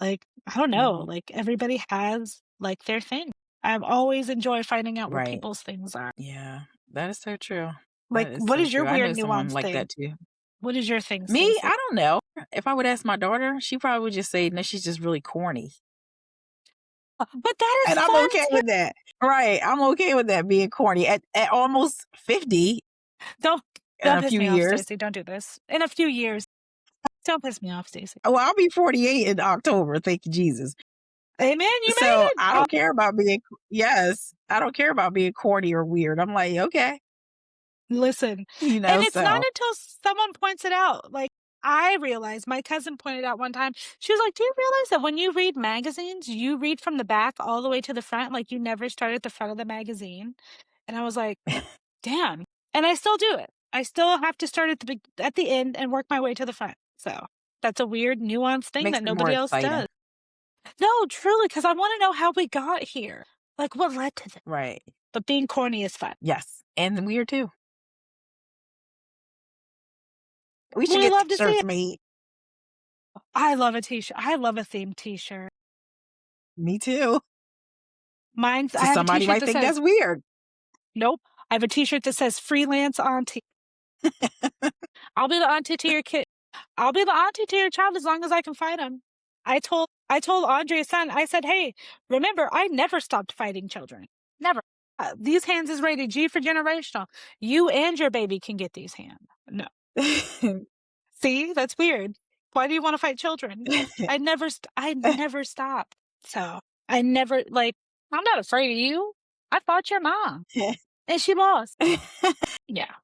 like, I don't know, hmm like, everybody has, like, their thing. I've always enjoyed finding out what right. people's things are. Yeah, that is so true. Like, That is what so is your true. I weird know someone nuance like thing? that too. What is your thing, Me, Stacey? I don't know. If I would ask my daughter, she probably would just say, no, she's just really corny. But that is And I'm fun okay too. with that. Right. I'm okay with that being corny. At almost 50 Don't in don't a piss few me off, years. Stacey, don't do this. In a few years, don't piss me off, Stacey. Well, I'll be 48 in October. Thank you, Jesus. Amen, you So made it! I don't care about yes, I don't care about being corny or weird. I'm like, okay, Listen, and it's not so until someone points it out, like, I realized my cousin pointed out one time, she was like, "Do you realize that when you read magazines, you read from the back all the way to the front, like, you never start at the front of the magazine?" And I was like, "Damn." And I still do it. I still have to start at the end and work my way to the front. So, that's a weird nuanced thing makes that it more nobody else exciting. does. No, truly, because I wanna know how we got here. Like, what led to this? Right. But being corny is fun. Yes. And weird too. We should We get love to see t-shirts it. made. I love a t-shirt. I love a themed t-shirt. Me too. I So have a somebody t-shirt might that think says that's weird. nope. I have a t-shirt that says freelance auntie. I'll be the auntie to your kid. I'll be the auntie to your child as long as I can fight him. I told Andrea's son, I said, "Hey, remember, I never stopped fighting children. Never. These hands is rated G for generational. You and your baby can get these hands." No. See, that's weird. Why do you want to fight children? I never stop. So I never like. I'm not afraid of you. I fought your mom, and she lost. Yeah.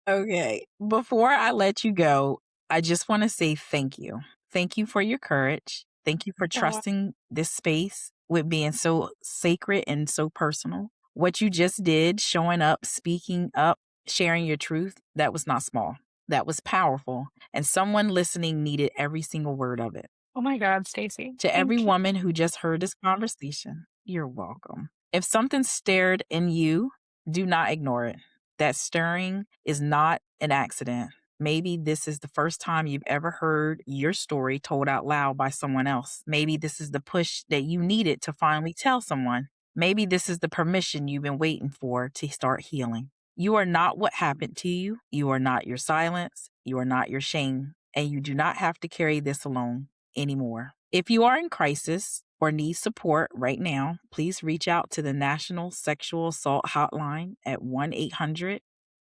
Okay. Before I let you go, I just want to say thank you. Thank you for your courage. Thank you for Oh, trusting this space with being so sacred and so personal. What you just did, showing up, speaking up, sharing your truth, that was not small. That was powerful. And someone listening needed every single word of it. oh my God, Stacy. To every Thank you. woman who just heard this conversation, you're welcome. If something stirred in you, do not ignore it. That stirring is not an accident. Maybe this is the first time you've ever heard your story told out loud by someone else. Maybe this is the push that you needed to finally tell someone. Maybe this is the permission you've been waiting for to start healing. You are not what happened to you. You are not your silence. You are not your shame. And you do not have to carry this alone anymore. If you are in crisis or need support right now, please reach out to the National Sexual Assault Hotline at 1 800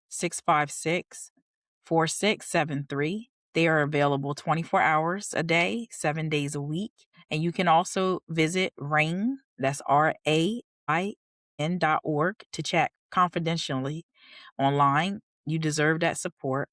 656 4673. They are available 24 hours a day, 7 days a week. And you can also visit RAIN, that's RAIN.org, to chat confidentially online. You deserve that support.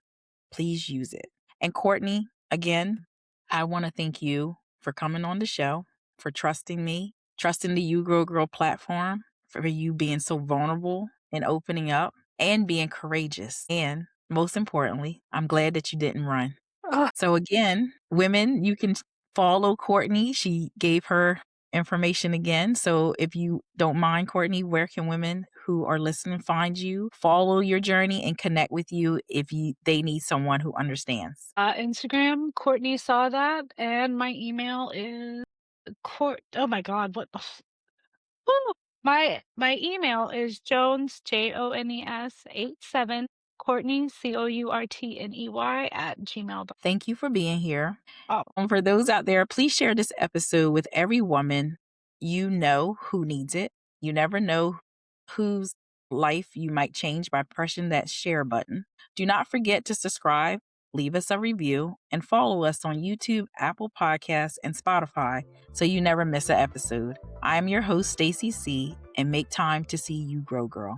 Please use it. And Courtney, again, I want to thank you for coming on the show, for trusting me, trusting the You Grow Girl platform, for you being so vulnerable and opening up and being courageous. And most importantly, I'm glad that you didn't run. Ugh. So again, women, you can follow Courtney. She gave her information again. So if you don't mind, Courtney, where can women who are listening find you, follow your journey, and connect with you if they need someone who understands? Instagram, Courtney saw that, and my email is oh my god, what the Woo! My email is Jones, Jones 87 Courtney Courtney @ Thank you for being here. Oh, And for those out there, please share this episode with every woman you know who needs it. You never know whose life you might change by pressing that share button. Do not forget to subscribe, leave us a review, and follow us on YouTube, Apple Podcasts, and Spotify so you never miss an episode. I am your host, Stacy C., and make time to see you grow, girl.